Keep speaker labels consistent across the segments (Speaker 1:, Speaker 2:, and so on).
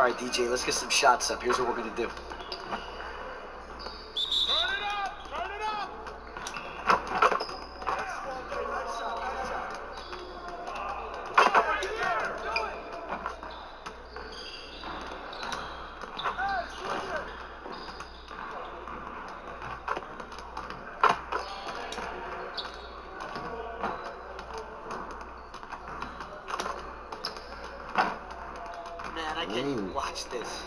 Speaker 1: Alright, DJ, let's get some shots up. Here's what we're gonna do. Man, I can't even watch this.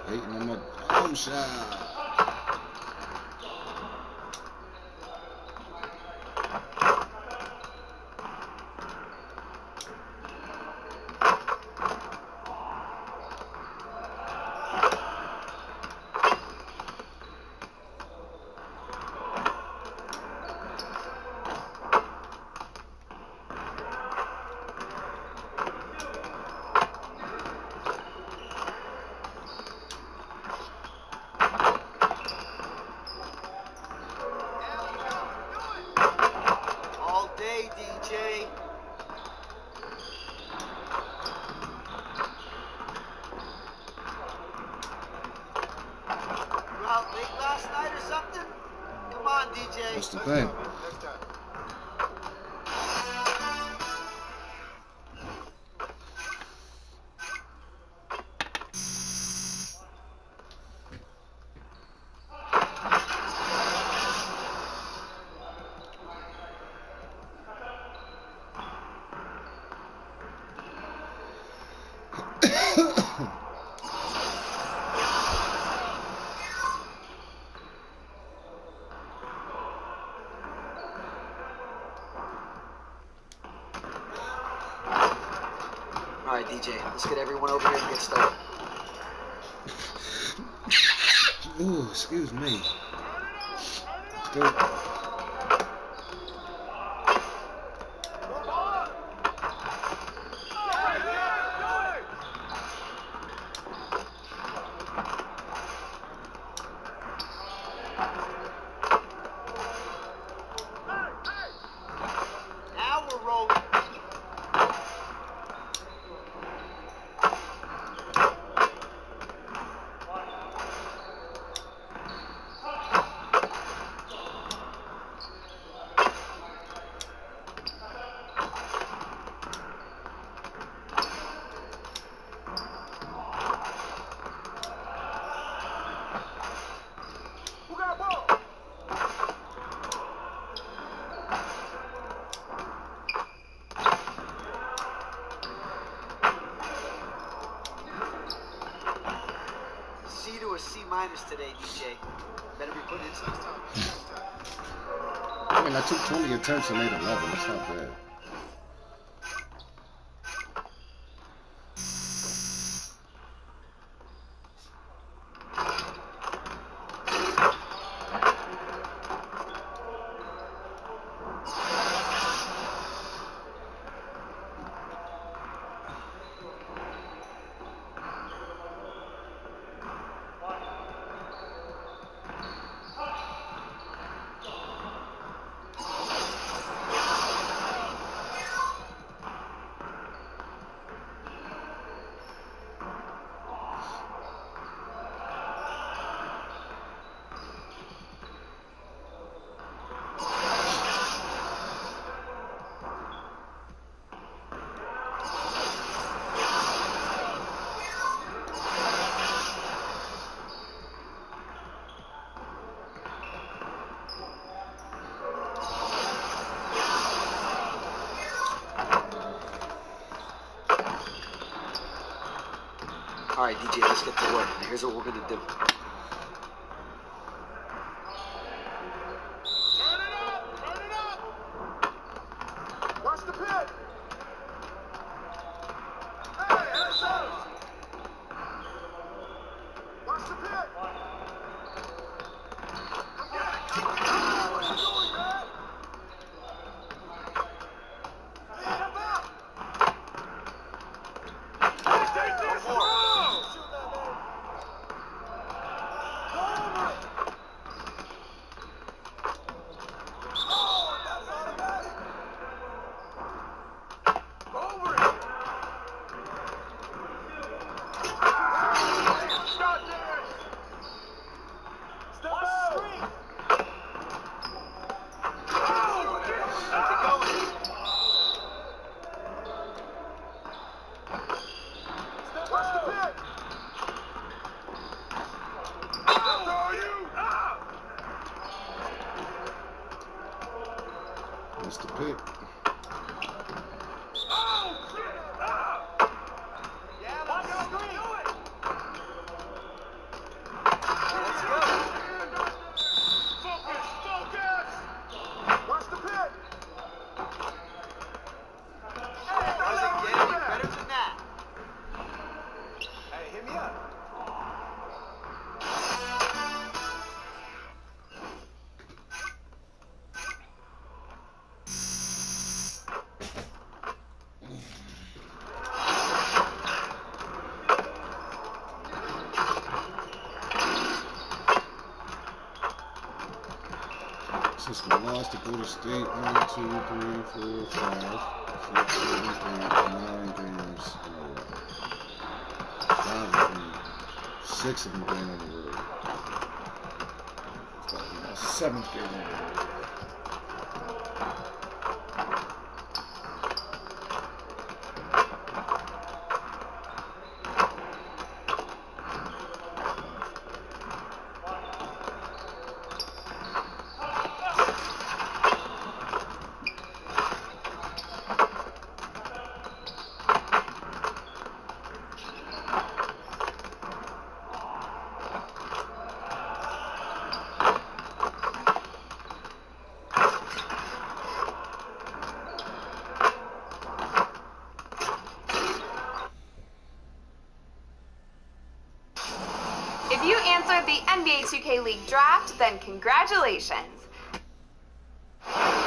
Speaker 2: Hating on my home shot.
Speaker 1: DJ. You out late last night or something? Come on, DJ.
Speaker 2: That's the thing.
Speaker 1: Alright, DJ, let's get everyone over here and get started.
Speaker 2: Ooh, excuse me. Let's go.
Speaker 1: Now we're rolling. C to a C minus today, DJ. Better be putting in some time.
Speaker 2: I mean, I took 20 attempts and made 11. That's not bad.
Speaker 1: Alright, DJ, let's get to work. Here's what we're gonna do.
Speaker 3: Turn it up! Turn it up! Watch the pit! Hey, heads up! Watch the pit! Come on! What you doing, man? Step up! Stay this! Come on!
Speaker 2: That's the pick. Since we lost to go to state 1, 2, 3, 4, 5, 6, 7, 8, 9 games in a row. 5 of them, 6 of them being on the road. It's like my 7th game on the road.
Speaker 4: If you answered the NBA 2K League draft, then congratulations.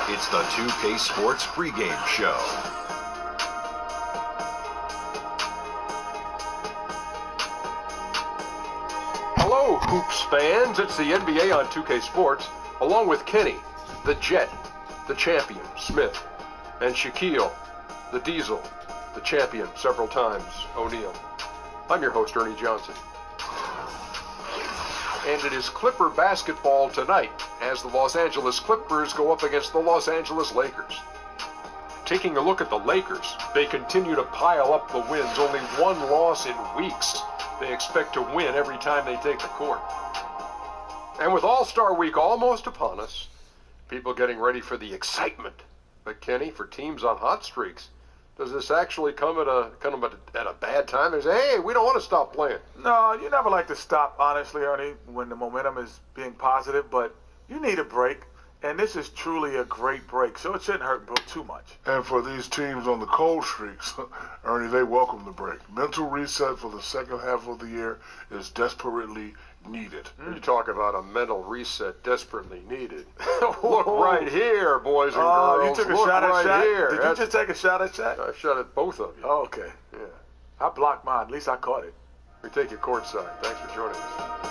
Speaker 5: It's the 2K Sports pregame show.
Speaker 6: Hello, Hoops fans. It's the NBA on 2K Sports, along with Kenny, the Jet, the champion, Smith, and Shaquille, the Diesel, the champion several times, O'Neal. I'm your host, Ernie Johnson. And it is Clipper basketball tonight as the Los Angeles Clippers go up against the Los Angeles Lakers. Taking a look at the Lakers, they continue to pile up the wins, only one loss in weeks. They expect to win every time they take the court. And with All-Star Week almost upon us, people getting ready for the excitement. But Kenny, for teams on hot streaks, does this actually come at a bad time? They say, hey, we don't want to stop playing.
Speaker 3: No, you never like to stop, honestly, Ernie, when the momentum is being positive, but you need a break, and this is truly a great break, so it shouldn't hurt too much.
Speaker 7: And for these teams on the cold streaks, Ernie, they welcome the break. Mental reset for the second half of the year is desperately needed.
Speaker 6: You talk about a mental reset desperately needed. Look right here, boys and girls.
Speaker 3: You took a
Speaker 6: Look
Speaker 3: shot at
Speaker 6: right
Speaker 3: Shaq?
Speaker 6: here.
Speaker 3: Did you just take a shot at Shaq?
Speaker 6: I shot at both of you.
Speaker 3: Oh, okay.
Speaker 6: Yeah.
Speaker 3: I blocked mine. At least I caught it.
Speaker 6: We take you courtside. Thanks for joining us.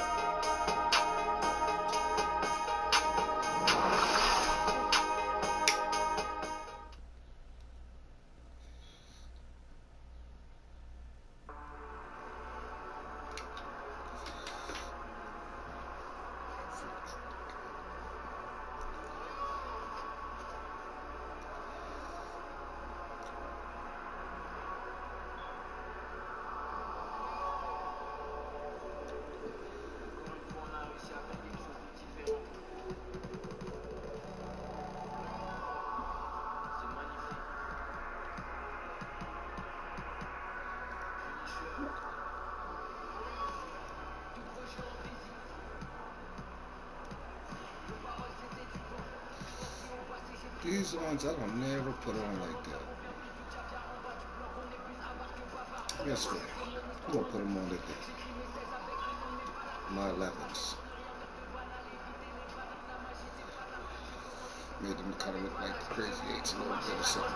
Speaker 2: These ones I don't never put on like that. Yes, sir. I'm gonna put them on like that. My 11s. Made them kind of look like the crazy 8s a little bit or something.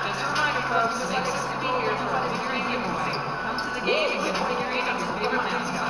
Speaker 8: Just a reminder, folks, the tickets to be here for a figurine giveaway. Come to the game and get a figurine of your favorite mascot.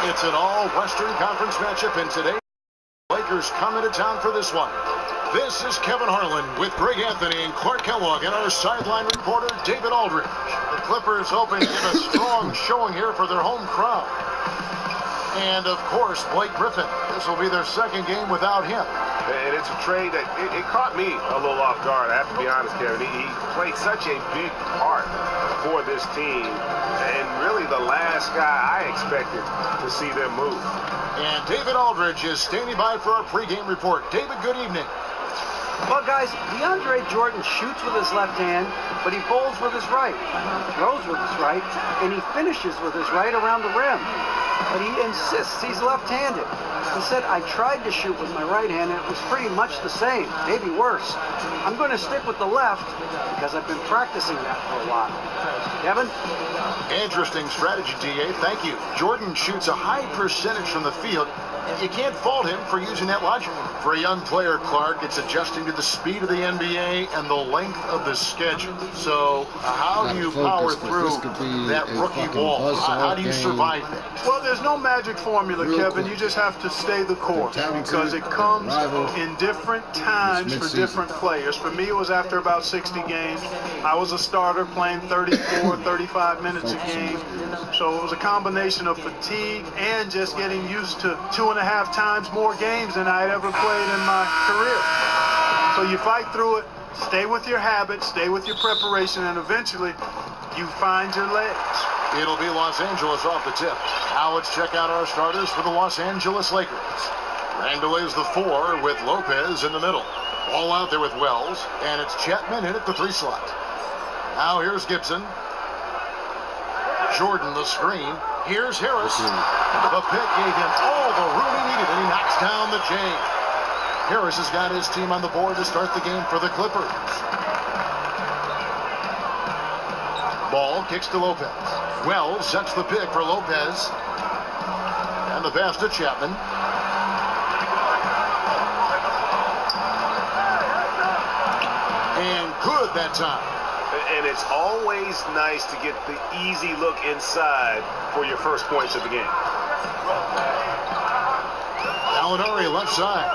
Speaker 9: It's an all-Western Conference matchup, and today, Lakers come into town for this one. This is Kevin Harlan with Greg Anthony and Clark Kellogg and our sideline reporter, David Aldridge. The Clippers hoping to get a strong showing here for their home crowd. And, of course, Blake Griffin. This will be their second game without him.
Speaker 10: And it's a trade that it caught me a little off guard, I have to be honest, Kevin. He played such a big part for this team, and really the last guy I expected to see them move.
Speaker 9: And David Aldridge is standing by for our pregame report. David, good evening.
Speaker 1: Well, guys, DeAndre Jordan shoots with his left hand, but he bowls with his right, throws with his right, and he finishes with his right around the rim. But he insists he's left-handed. He said, I tried to shoot with my right hand, and it was pretty much the same, maybe worse. I'm going to stick with the left because I've been practicing that for a while. Kevin?
Speaker 9: Interesting strategy, DA. Thank you. Jordan shoots a high percentage from the field. You can't fault him for using that logic. For a young player, Clark, it's adjusting to the speed of the NBA and the length of the schedule. So how do you power through that rookie wall? How do you survive that?
Speaker 11: Well, there's no magic formula, Kevin. You just have to stay the course because it comes in different times for different players. For me, it was after about 60 games. I was a starter playing 34, 35 minutes a game. So it was a combination of fatigue and just getting used to 2.5 times more games than I had ever played in my career. So you fight through it, stay with your habits, stay with your preparation, and eventually you find your legs.
Speaker 9: It'll be Los Angeles off the tip. Now let's check out our starters for the Los Angeles Lakers. Randall is the 4 with Lopez in the middle. All out there with Wells, and it's Chapman in at the 3 slot. Now here's Gibson. Jordan the screen. Here's Harris. The pick gave him all the room he needed, and he knocks down the J. Harris has got his team on the board to start the game for the Clippers. Ball kicks to Lopez. Wells sets the pick for Lopez. And the pass to Chapman. And good that time.
Speaker 10: And it's always nice to get the easy look inside for your first points of the game.
Speaker 9: Gallinari left side.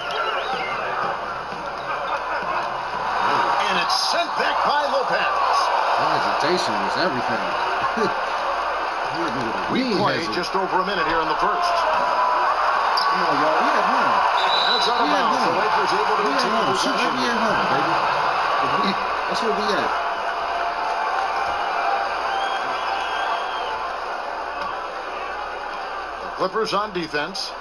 Speaker 9: And it's sent back by Lopez.
Speaker 2: Hesitation was everything.
Speaker 9: We play just over a minute here in the first.
Speaker 2: Come on, y'all. We at home.
Speaker 9: That's out of bounds. The Lakers able to retain possession.
Speaker 2: We at home, baby. That's where we at.
Speaker 9: Clippers on defense.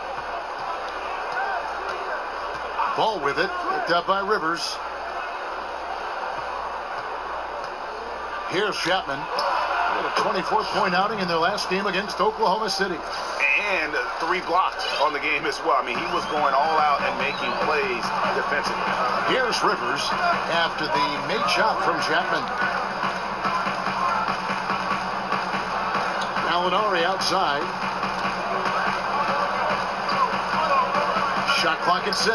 Speaker 9: Ball with it. Picked up by Rivers. Here's Chapman. A 24-point outing in their last game against Oklahoma City.
Speaker 10: And 3 blocks on the game as well. I mean, he was going all out and making plays defensively.
Speaker 9: Here's Rivers after the made shot from Chapman. Gallinari outside. Shot clock at 6.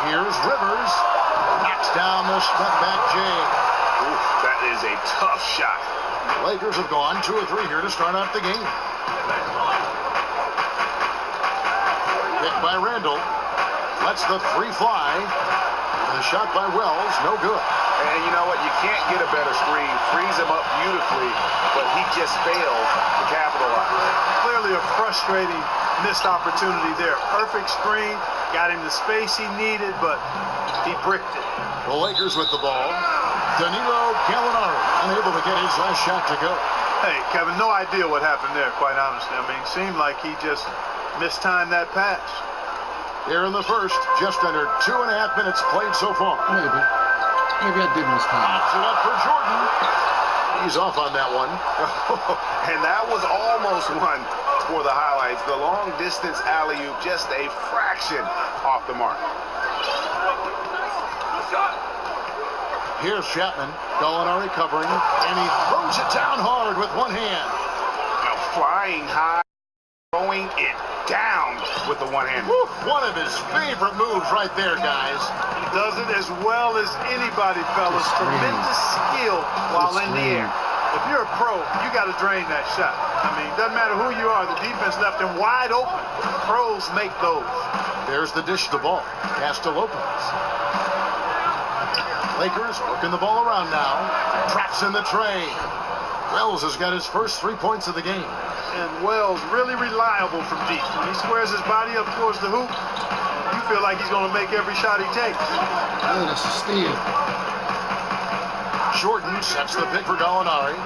Speaker 9: Here's Rivers. Knocks down the step-back J.
Speaker 10: Oof, that is a tough shot.
Speaker 9: The Lakers have gone 2 or 3 here to start out the game. Picked by Randall. Lets the 3 fly. The shot by Wells, no good.
Speaker 10: And you know what? You can't get a better screen. Frees him up beautifully, but he just failed to capitalize.
Speaker 11: Clearly a frustrating missed opportunity there. Perfect screen, got him the space he needed, but he bricked it.
Speaker 9: The Lakers with the ball. Danilo Gallinari unable to get his last shot to go.
Speaker 11: Hey, Kevin, no idea what happened there, quite honestly. I mean, it seemed like he just mistimed that pass.
Speaker 9: Here in the first, just under 2.5 minutes played so far.
Speaker 2: Maybe I did miss time.
Speaker 9: Pops it up for Jordan. He's off on that one.
Speaker 10: And that was almost one for the highlights. The long distance alley-oop, just a fraction off the mark.
Speaker 9: Here's Chapman. Gallinari covering, and he throws it down hard with one hand.
Speaker 10: Now flying high, throwing it down with the one hand.
Speaker 9: One of his favorite moves right there, guys.
Speaker 11: He does it as well as anybody, fellas. Tremendous skill while in the air. if you're a pro, you got to drain that shot. I mean, doesn't matter who you are, the defense left him wide open. Pros make those.
Speaker 9: There's the dish to ball. Pass to Lopez. Lakers working the ball around now. Traps in the tray. Wells has got his first 3 points of the game.
Speaker 11: And Wells really reliable from deep. When he squares his body up towards the hoop, you feel like he's going to make every shot he takes.
Speaker 2: Oh, that's a steal.
Speaker 9: Jordan sets the pick for Gallinari.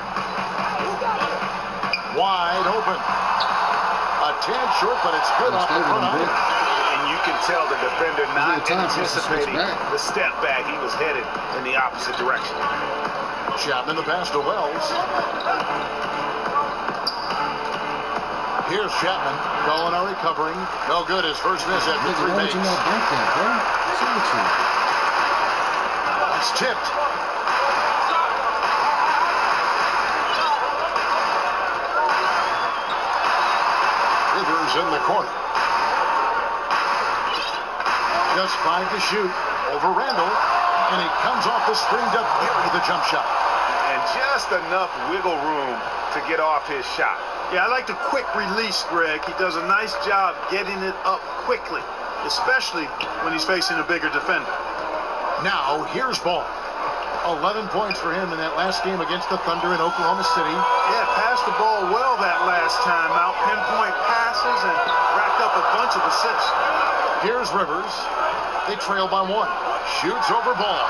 Speaker 9: Wide open. A tad short, but it's good off the front iron.
Speaker 10: And you can tell the defender not anticipating the step back. He was headed in the opposite direction.
Speaker 9: Chapman the pass to Wells. Here's Chapman. Gallinari covering. No good. His first miss after 3 makes. It's tipped. Rivers in the corner. Just 5 to shoot. Over Randall. And he comes off the screen to bury the jump shot.
Speaker 10: And just enough wiggle room to get off his shot.
Speaker 11: Yeah, I like the quick release, Greg. He does a nice job getting it up quickly, especially when he's facing a bigger defender.
Speaker 9: Now, here's Ball. 11 points for him in that last game against the Thunder in Oklahoma City.
Speaker 11: Yeah, passed the ball well that last time out. Pinpoint passes and racked up a bunch of assists.
Speaker 9: Here's Rivers. They trail by 1. Shoots over Ball.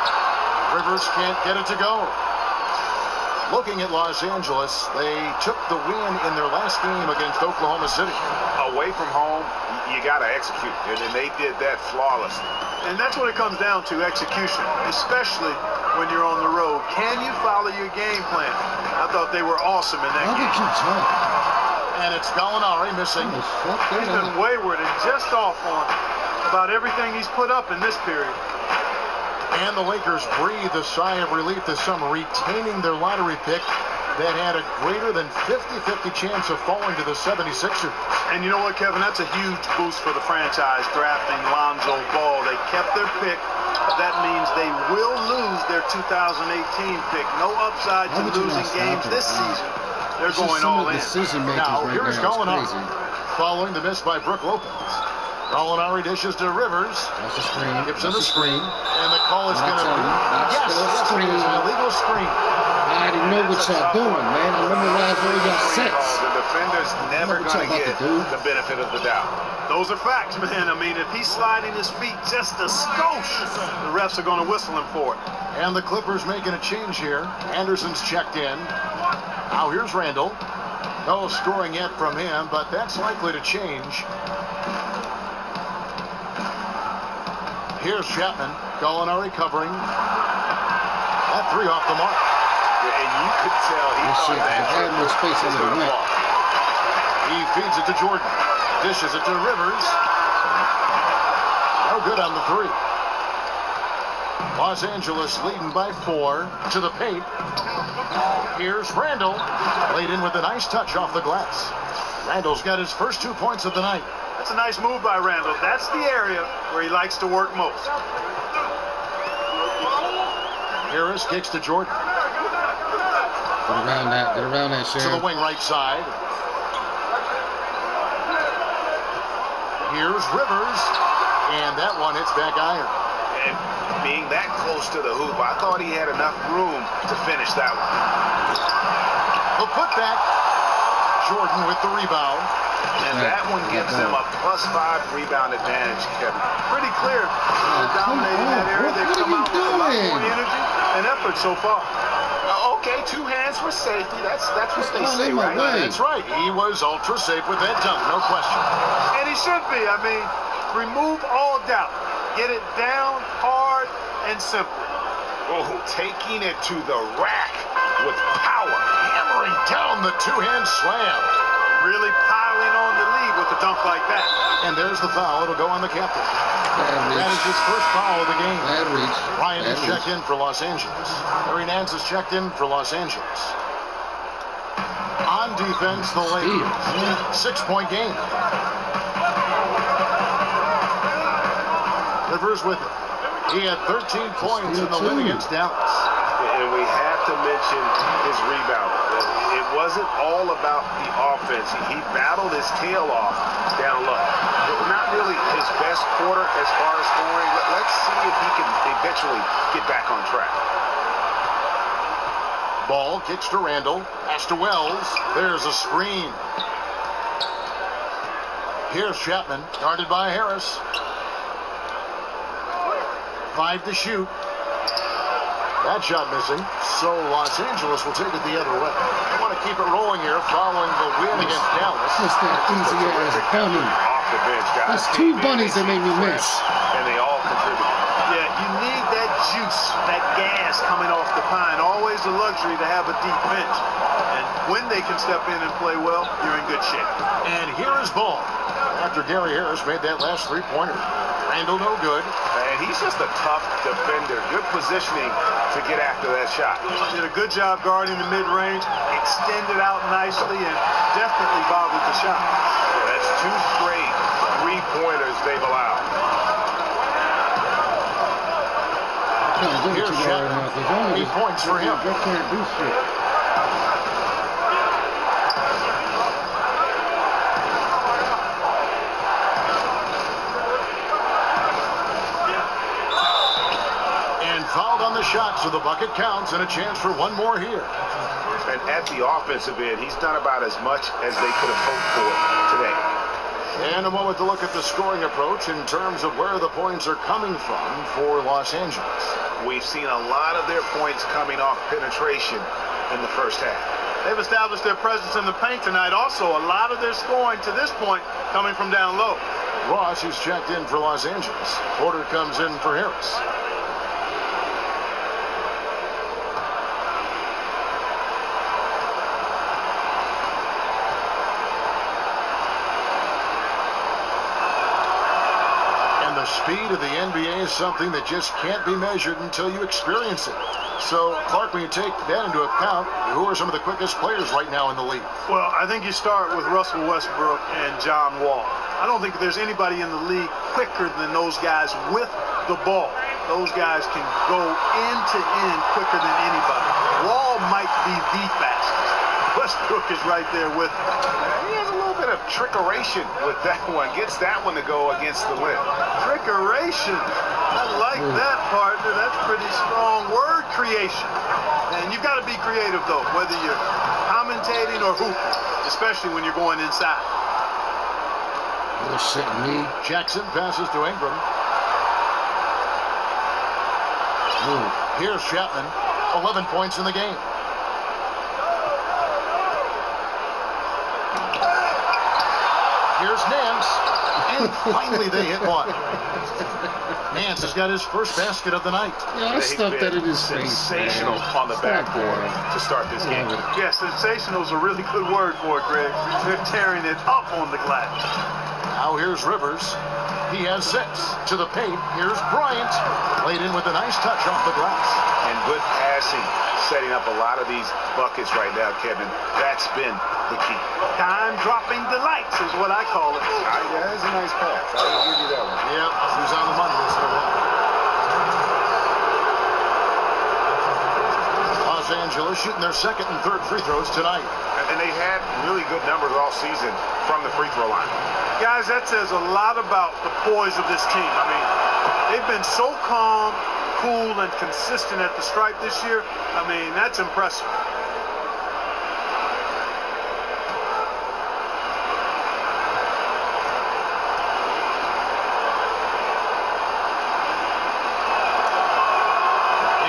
Speaker 9: Rivers can't get it to go. Looking at Los Angeles, they took the win in their last game against Oklahoma City.
Speaker 10: Away from home, you got to execute, and they did that flawlessly.
Speaker 11: And that's what it comes down to, execution, especially when you're on the road. Can you follow your game plan? I thought they were awesome in that game.
Speaker 9: And it's Gallinari missing.
Speaker 11: He's been wayward and just off on about everything he's put up in this period.
Speaker 9: And the Lakers breathe a sigh of relief this summer, retaining their lottery pick that had a greater than 50-50 chance of falling to the 76ers.
Speaker 11: And you know what, Kevin? That's a huge boost for the franchise, drafting Lonzo Ball. They kept their pick, but that means they will lose their 2018 pick. No upside to losing games this season. They're going all in.
Speaker 9: Now, here's Gallinari, following the miss by Brook Lopez. Gallinari dishes to Rivers.
Speaker 2: That's a screen.
Speaker 9: Gives him a screen. And the call is going to be, yes, it is an illegal screen.
Speaker 2: I already know what y'all doing, man. I memorize all your sets.
Speaker 10: The defender's never going to get the benefit of the doubt.
Speaker 11: Those are facts, man. I mean, if he's sliding his feet just a skosh, the refs are going to whistle him for it.
Speaker 9: And the Clippers making a change here. Anderson's checked in. Now here's Randall. No scoring yet from him, but that's likely to change. Here's Chapman. Gallinari covering. That 3 off the mark.
Speaker 10: And you could tell he thought that
Speaker 2: had more space under the net.
Speaker 9: He feeds it to Jordan. Dishes it to Rivers. No good on the 3. Los Angeles leading by 4 to the paint. Here's Randall. Laid in with a nice touch off the glass. Randall's got his first 2 points of the night.
Speaker 11: That's a nice move by Randall. That's the area where he likes to work most.
Speaker 9: Harris kicks to Jordan.
Speaker 2: Get around that, Sheriff.
Speaker 9: To the wing right side. Here's Rivers. And that one hits back iron.
Speaker 10: And being that close to the hoop, I thought he had enough room to finish that one.
Speaker 9: The putback. Jordan with the rebound.
Speaker 10: And that one gives them a +5 rebound advantage, Kevin.
Speaker 11: Pretty clear. They're dominating that area. They've come out with a lot more energy and effort so far.
Speaker 10: Okay, 2 hands for safety. That's what they say, right?
Speaker 9: That's right. He was ultra safe with that dunk, no question.
Speaker 11: And he should be. I mean, remove all doubt. Get it down hard and simple.
Speaker 10: Oh, taking it to the rack with power.
Speaker 9: Hammering down the 2-hand slam.
Speaker 11: Really piling on the lead with a dunk like that.
Speaker 9: And there's the foul. It'll go on the captain. That is his first foul of the game.
Speaker 2: Bad reach.
Speaker 9: Ryan is checked in for Los Angeles. Larry Nance is checked in for Los Angeles. On defense, the Lakers. 6-point game. Rivers with it. He had 13 points in the win against Dallas.
Speaker 10: and we have to mention his rebound. It wasn't all about the offense. He battled his tail off down low. Not really his best quarter as far as scoring. Let's see if he can eventually get back on track.
Speaker 9: Ball kicks to Randall. Pass to Wells. There's a screen. Here's Chapman, guarded by Harris. 5 to shoot. That shot missing, so Los Angeles will take it the other way. They want to keep it rolling here following the win against Dallas.
Speaker 2: Just that easy ass bunny.
Speaker 10: Off the bench, guys.
Speaker 2: That's 2 bunnies that made me miss.
Speaker 10: And they all contribute.
Speaker 11: Yeah, you need that juice, that gas coming off the pine. Always a luxury to have a deep bench. And when they can step in and play well, you're in good shape.
Speaker 9: And here is Ball. After Gary Harris made that last 3-pointer. Randall no good.
Speaker 10: And he's just a tough defender. Good positioning to get after that shot.
Speaker 11: Did a good job guarding the mid-range, extended out nicely, and definitely bothered the shot.
Speaker 10: Yeah, that's 2 straight 3-pointers they've allowed.
Speaker 9: Here's Chapman. 8 points for him.
Speaker 2: They can't do shit.
Speaker 9: Fouled on the shot, so the bucket counts, and a chance for one more here.
Speaker 10: And at the offensive end, he's done about as much as they could have hoped for today.
Speaker 9: And a moment to look at the scoring approach in terms of where the points are coming from for Los Angeles.
Speaker 10: We've seen a lot of their points coming off penetration in the first half.
Speaker 11: They've established their presence in the paint tonight. Also, a lot of their scoring to this point coming from down low.
Speaker 9: Ross, who's checked in for Los Angeles. Porter comes in for Harris. The speed of the NBA is something that just can't be measured until you experience it. So, Clark, when you take that into account, who are some of the quickest players right now in the league?
Speaker 11: Well, I think you start with Russell Westbrook and John Wall. I don't think there's anybody in the league quicker than those guys with the ball. Those guys can go end to end quicker than anybody. Wall might be the fastest. Westbrook is right there with him.
Speaker 10: He has a little bit of trickeration with that one. Gets that one to go against the rim.
Speaker 11: Trickeration. I like that, partner. That's pretty strong word creation. And you've got to be creative, though, whether you're commentating or hooping, especially when you're going inside.
Speaker 2: Me.
Speaker 9: Jackson passes to Ingram. Here's Chapman. 11 points in the game. Here's Nance, and finally they hit one. Nance has got his first basket of the night.
Speaker 2: Yeah, I stuffed that in his face.
Speaker 10: Sensational on the backboard to start this game.
Speaker 11: Yeah, sensational is a really good word for it, Greg. They're tearing it up on the glass.
Speaker 9: Now here's Rivers. He has 6. To the paint, here's Bryant. Laid in with a nice touch off the glass.
Speaker 10: And good passing, setting up a lot of these buckets right now, Kevin. That's been the key.
Speaker 11: Time-dropping delights is what I call it.
Speaker 10: Yeah, that's a nice pass. I will give you that one.
Speaker 9: Yep, he's on the money this one. Los Angeles shooting their second and third free throws tonight.
Speaker 10: And they had really good numbers all season from the free throw line.
Speaker 11: Guys, that says a lot about the poise of this team. I mean, they've been so calm, cool, and consistent at the stripe this year. I mean, that's impressive.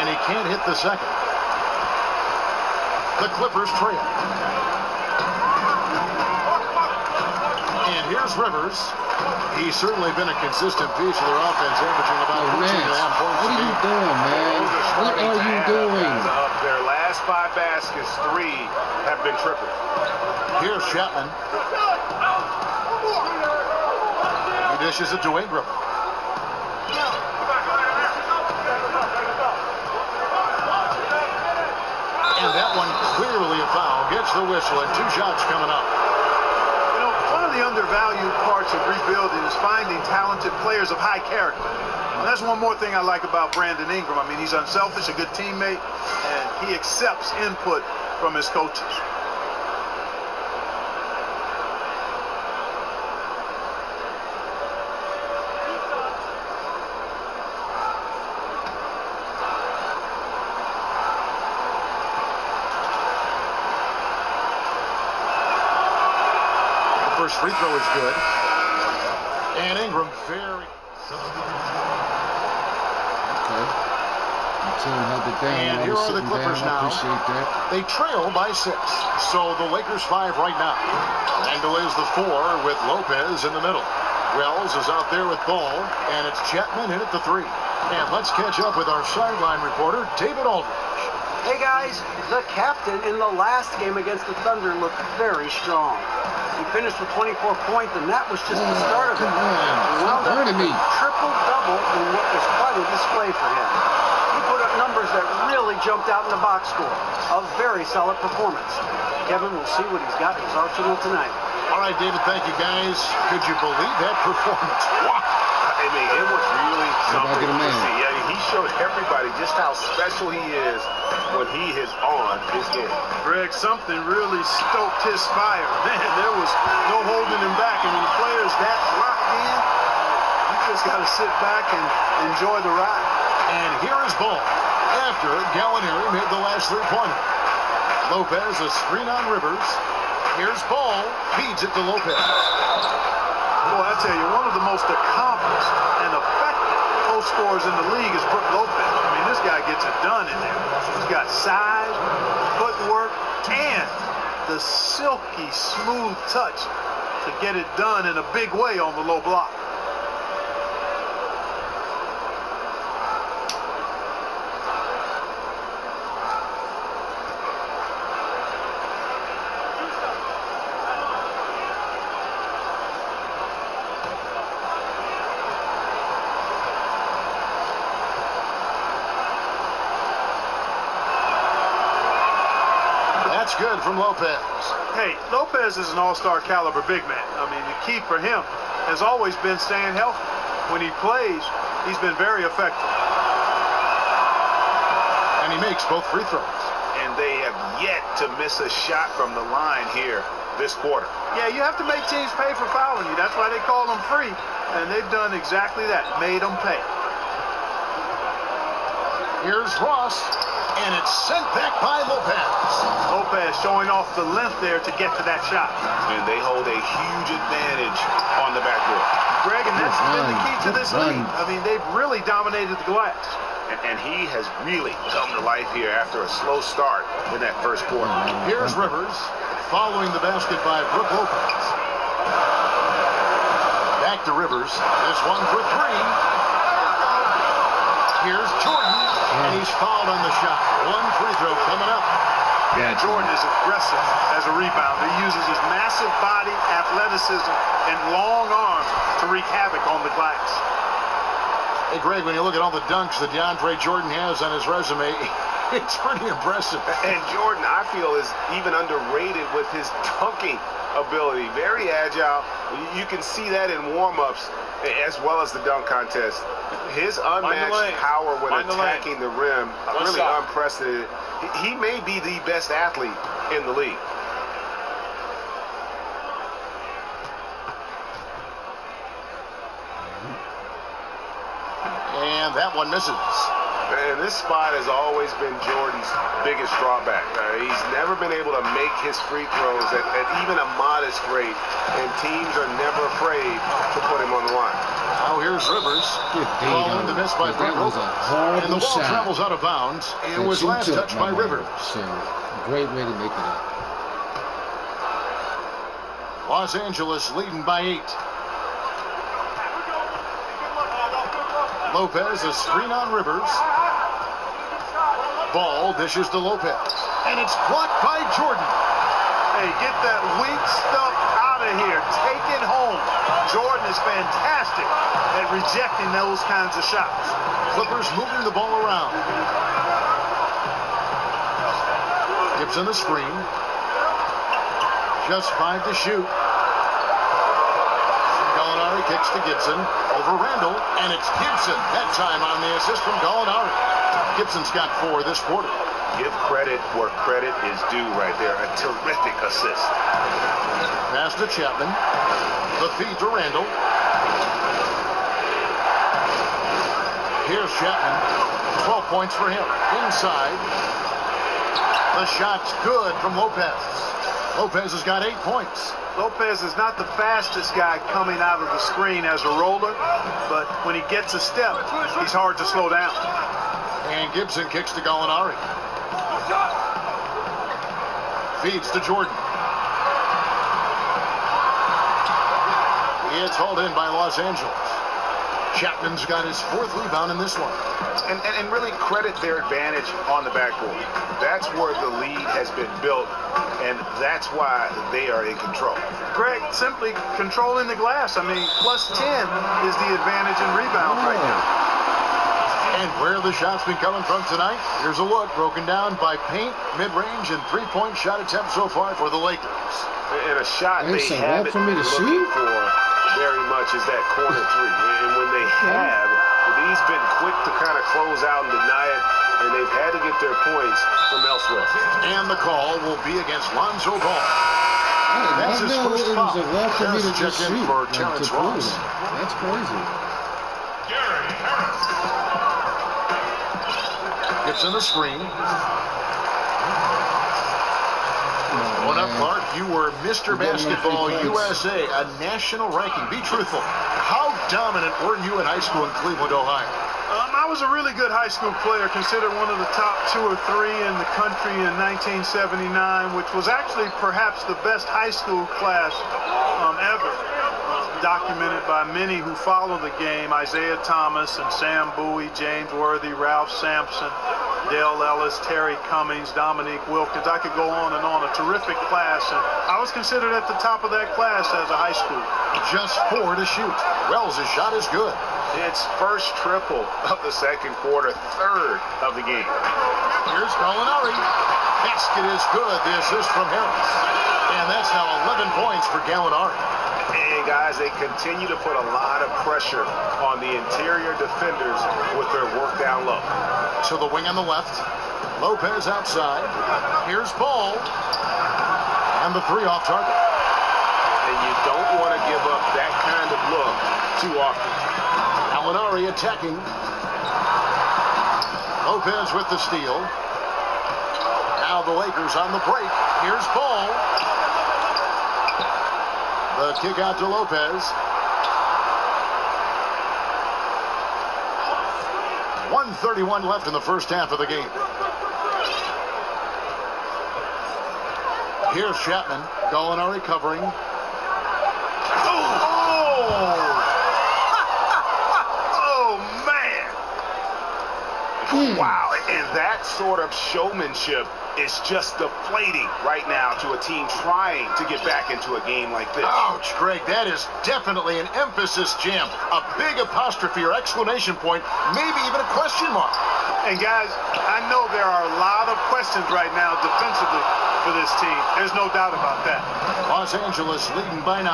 Speaker 9: And he can't hit the second. The Clippers trail. And here's Rivers. He's certainly been a consistent piece of their offense, averaging about 14.5 points.
Speaker 2: What are you doing, man? What are you doing?
Speaker 10: Of their last 5 baskets, 3 have been triples.
Speaker 9: Here's Chapman. He dishes it to Ingram. And that one clearly a foul. Gets the whistle, and 2 shots coming up.
Speaker 11: You know, one of of the undervalued parts of rebuilding is finding talented players of high character. And that's one more thing I like about Brandon Ingram. I mean, he's unselfish, a good teammate, and he accepts input from his coaches.
Speaker 9: First free throw is good. And Ingram very...
Speaker 2: Okay. Until held it down.
Speaker 9: And here are the Clippers now.
Speaker 2: Appreciate that.
Speaker 9: They trail by 6. So the Lakers 5 right now. Randall is the 4 with Lopez in the middle. Wells is out there with Ball. And it's Chapman in at the 3. And let's catch up with our sideline reporter, David Aldridge.
Speaker 1: Hey guys, the captain in the last game against the Thunder looked very strong. He finished with 24 points, and that was just the start of it. He wound up with a triple-double in what was quite a display for him. He put up numbers that really jumped out in the box score. A very solid performance. Kevin will see what he's got in his arsenal tonight.
Speaker 9: All right, David, thank you, guys. Could you believe that performance? Wow.
Speaker 10: I mean, it was really something to see.
Speaker 2: Yeah,
Speaker 10: he showed everybody just how special he is when he is on his game.
Speaker 11: Greg, something really stoked his fire. Man, there was no holding him back. And when the player's that locked in, you just got to sit back and enjoy the ride.
Speaker 9: And here is Ball after Gallinari made the last three-pointer. Lopez, a screen on Rivers. Here's Ball, feeds it to Lopez.
Speaker 11: Boy, I tell you, one of the most accomplished and effective post scorers in the league is Brook Lopez. I mean, this guy gets it done in there. He's got size, footwork, and the silky smooth touch to get it done in a big way on the low block.
Speaker 9: Good from Lopez.
Speaker 11: Hey, Lopez is an all-star caliber big man. I mean, the key for him has always been staying healthy. When he plays, he's been very effective.
Speaker 9: And he makes both free throws.
Speaker 10: And they have yet to miss a shot from the line here this quarter.
Speaker 11: Yeah, you have to make teams pay for fouling you. That's why they call them free. And they've done exactly that, made them pay.
Speaker 9: Here's Ross. And it's sent back by Lopez.
Speaker 11: Lopez showing off the length there to get to that shot.
Speaker 10: And they hold a huge advantage on the backboard.
Speaker 11: Greg, and that's been the key to this league. I mean, they've really dominated the glass.
Speaker 10: And he has really come to life here after a slow start in that first quarter.
Speaker 9: Here's Rivers following the basket by Brook Lopez. Back to Rivers. This one for 3. Here's Jordan, and he's fouled on the shot. One free throw coming up.
Speaker 11: Yeah, Jordan is aggressive as a rebounder. He uses his massive body, athleticism, and long arms to wreak havoc on the glass.
Speaker 9: Hey, Greg, when you look at all the dunks that DeAndre Jordan has on his resume, it's pretty impressive.
Speaker 10: And Jordan, I feel, is even underrated with his dunking ability. Very agile. You can see that in warm-ups as well as the dunk contest. His unmatched power when attacking the rim, really unprecedented. He may be the best athlete in the league.
Speaker 9: And that one misses.
Speaker 10: And this spot has always been Jordan's biggest drawback. He's never been able to make his free throws at even a modest rate, and teams are never afraid to put him on the line.
Speaker 9: Now here's Rivers. Following the miss by Brook Lopez. And the ball travels out of bounds. It was last touched by Rivers.
Speaker 2: So, great way to make it up.
Speaker 9: Los Angeles leading by 8. Lopez, a screen on Rivers. Ball dishes to Lopez. And it's blocked by Jordan.
Speaker 11: Hey, get that weak stuff out of here. Take it home. Jordan is fantastic at rejecting those kinds of shots.
Speaker 9: Clippers moving the ball around. Gibson the screen. Just 5 to shoot. kicks to Gibson. Over Randall, and it's Gibson. That time on the assist from Gallinari. Gibson's got 4 this quarter.
Speaker 10: Give credit where credit is due right there. A terrific assist.
Speaker 9: Pass to Chapman. The feed to Randall. Here's Chapman. 12 points for him. Inside. The shot's good from Lopez. Lopez has got 8 points.
Speaker 11: Lopez is not the fastest guy coming out of the screen as a roller, but when he gets a step, he's hard to slow down.
Speaker 9: And Gibson kicks to Gallinari. Feeds to Jordan. It's hauled in by Los Angeles. Chapman's got his 4th rebound in this one.
Speaker 10: And really credit their advantage on the backboard. That's where the lead has been built, and that's why they are in control.
Speaker 11: Greg, simply controlling the glass. I mean, plus 10 is the advantage in rebounds right now.
Speaker 9: And where the shots been coming from tonight? Here's a look broken down by paint, mid-range, and 3-point shot attempts so far for the Lakers.
Speaker 10: And a shot they haven't been looking for very much is that corner 3. And when they have, he's been quick to kind of close out and deny it, and they've had to get their points from elsewhere.
Speaker 9: And the call will be against Lonzo Ball.
Speaker 2: That's his first foul.
Speaker 9: There's a check-in for Terrence Ross.
Speaker 2: That's crazy.
Speaker 9: Gibson a screen. Going up, Clark, you were Mr. Basketball USA, a national ranking. Be truthful. How dominant were you in high school in Cleveland, Ohio?
Speaker 11: I was a really good high school player, considered one of the top 2 or 3 in the country in 1979, which was actually perhaps the best high school class ever. Documented by many who follow the game: Isaiah Thomas and Sam Bowie, James Worthy, Ralph Sampson, Dale Ellis, Terry Cummings, Dominique Wilkins. I could go on and on. A terrific class, and I was considered at the top of that class as a high school.
Speaker 9: Just 4 to shoot. Wells' shot is good.
Speaker 10: It's first triple of the second quarter, 3rd of the game.
Speaker 9: Here's Gallinari. Basket is good. The assist from Harris. And that's now 11 points for Gallinari.
Speaker 10: And guys, they continue to put a lot of pressure on the interior defenders with their work down low.
Speaker 9: To the wing on the left. Lopez outside. Here's Ball. And the 3 off target.
Speaker 10: And you don't want to give up that kind of look too often.
Speaker 9: Gallinari attacking. Lopez with the steal. Now the Lakers on the break. Here's Ball. The kick out to Lopez. 1:31 left in the first half of the game. Here's Chapman. Gallinari covering.
Speaker 10: Wow, and that sort of showmanship is just deflating right now to a team trying to get back into a game like this.
Speaker 9: Ouch, Greg, that is definitely an emphasis jam. A big apostrophe or exclamation point, maybe even a question mark.
Speaker 11: And guys, I know there are a lot of questions right now defensively for this team. There's no doubt about that.
Speaker 9: Los Angeles leading by 9.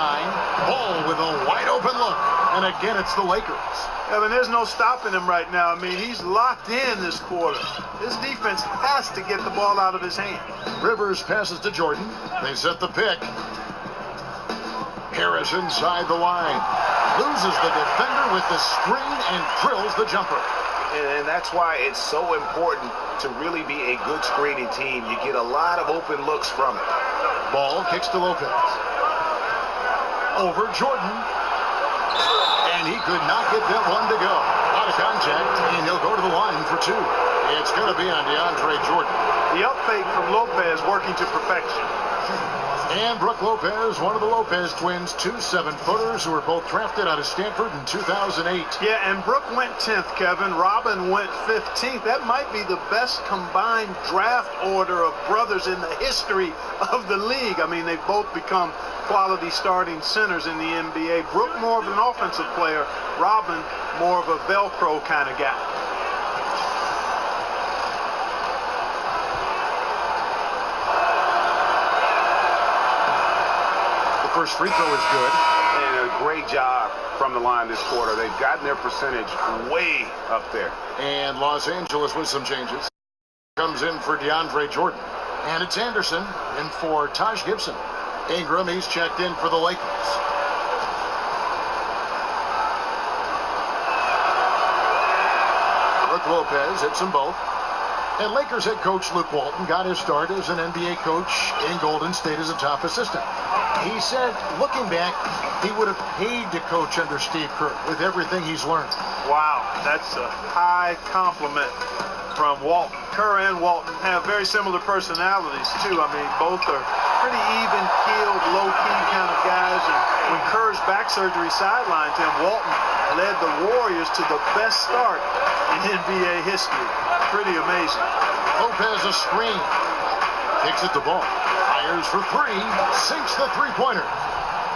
Speaker 9: Ball with a wide open look. And again, it's the Lakers.
Speaker 11: Evan, there's no stopping him right now. I mean, he's locked in this quarter. This defense has to get the ball out of his hand.
Speaker 9: Rivers passes to Jordan. They set the pick. Harris inside the line. Loses the defender with the screen and drills the jumper.
Speaker 10: And that's why it's so important to really be a good screening team. You get a lot of open looks from it.
Speaker 9: Ball kicks to Lopez. Over Jordan. And he could not get that one to go. Out of contact, and he'll go to the line for 2. It's going to be on DeAndre Jordan.
Speaker 11: The up fake from Lopez working to perfection.
Speaker 9: And Brooke Lopez, one of the Lopez twins, 2 7-footers who were both drafted out of Stanford in 2008.
Speaker 11: Yeah, and Brooke went 10th, Kevin. Robin went 15th. That might be the best combined draft order of brothers in the history of the league. I mean, they've both become quality starting centers in the NBA. Brooke more of an offensive player. Robin more of a Velcro kind of guy.
Speaker 10: First free throw is good. And great job from the line this quarter. They've gotten their percentage way up there.
Speaker 9: And Los Angeles with some changes. Comes in for DeAndre Jordan. And it's Anderson in for Taj Gibson. Ingram, he's checked in for the Lakers. Brook Lopez hits them both. And Lakers head coach Luke Walton got his start as an NBA coach in Golden State as a top assistant. He said, looking back, he would have paid to coach under Steve Kerr with everything he's learned.
Speaker 11: Wow, that's a high compliment from Walton. Kerr and Walton have very similar personalities, too. I mean, both are pretty even-keeled, low-key kind of guys. And when Kerr's back surgery sidelined him, Walton led the Warriors to the best start in NBA history. Pretty amazing.
Speaker 9: Lopez a screen. Kicks at the ball. Fires for three. Sinks the three-pointer.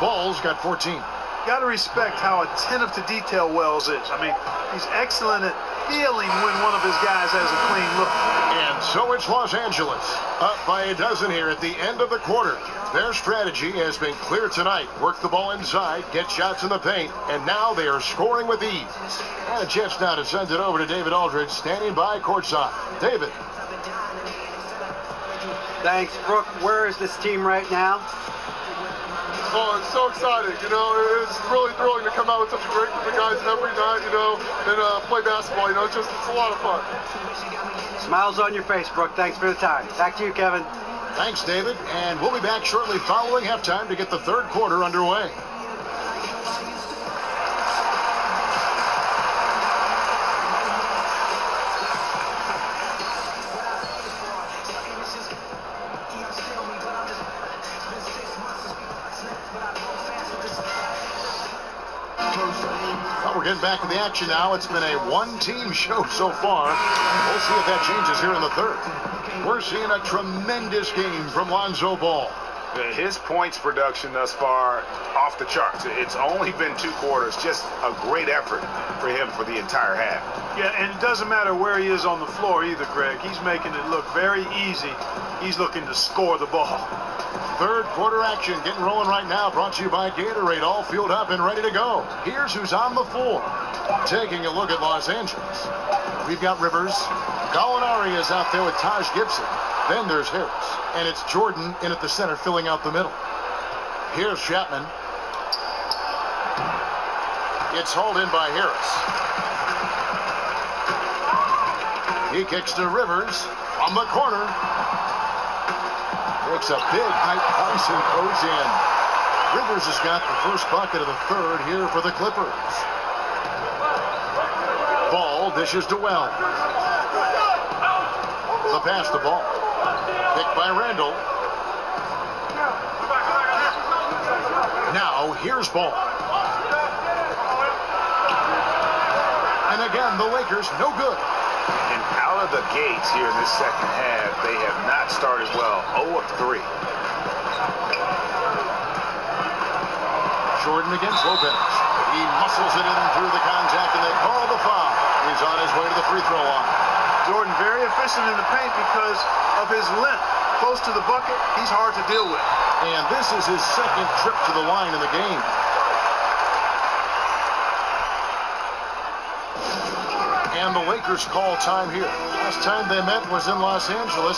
Speaker 9: Ball's got 14.
Speaker 11: Got to respect how attentive to detail Wells is. I mean, he's excellent at feeling when one of his guys has a clean look.
Speaker 9: And so it's Los Angeles. Up by a dozen here at the end of the quarter. Their strategy has been clear tonight. Work the ball inside, get shots in the paint, and now they are scoring with ease. And a chance now to send it over to David Aldridge, standing by courtside. David.
Speaker 1: Thanks, Brooke. Where is this team right now?
Speaker 12: Oh, it's so exciting, you know, it's really thrilling to come out with such a great group of guys every night, you know, and play basketball, you know, it's a lot of fun.
Speaker 1: Smiles on your face, Brooke. Thanks for the time. Back to you, Kevin.
Speaker 9: Thanks, David, and we'll be back shortly following halftime to get the third quarter underway. Well, we're getting back to the action now. It's been a one-team show so far. We'll see if that changes here in the third. We're seeing a tremendous game from Lonzo Ball.
Speaker 10: His points production thus far off the charts. It's only been 2 quarters. Just a great effort for him for the entire half.
Speaker 11: Yeah, and it doesn't matter where he is on the floor either, Greg. He's making it look very easy. He's looking to score the ball.
Speaker 9: Third quarter action getting rolling right now. Brought to you by Gatorade. All fueled up and ready to go. Here's who's on the floor. Taking a look at Los Angeles. We've got Rivers. Gallinari is out there with Taj Gibson. Then there's Harris. And it's Jordan in at the center filling out the middle. Here's Chapman. It's hauled in by Harris. He kicks to Rivers from the corner. Takes a big height pass and goes in. Rivers has got the first bucket of the third here for the Clippers. Ball dishes to Wells. The pass to Ball. Picked by Randall. Now here's Ball. And again, the Lakers no good.
Speaker 10: And out of the gates here in this second half, they have not started well. 0 of 3.
Speaker 9: Jordan against Lopez. He muscles it in through the contact, and they call the foul. He's on his way to the free throw line.
Speaker 11: Jordan very efficient in the paint because of his length. Close to the bucket, he's hard to deal with.
Speaker 9: And this is his second trip to the line in the game. And the Lakers call time here. Last time they met was in Los Angeles.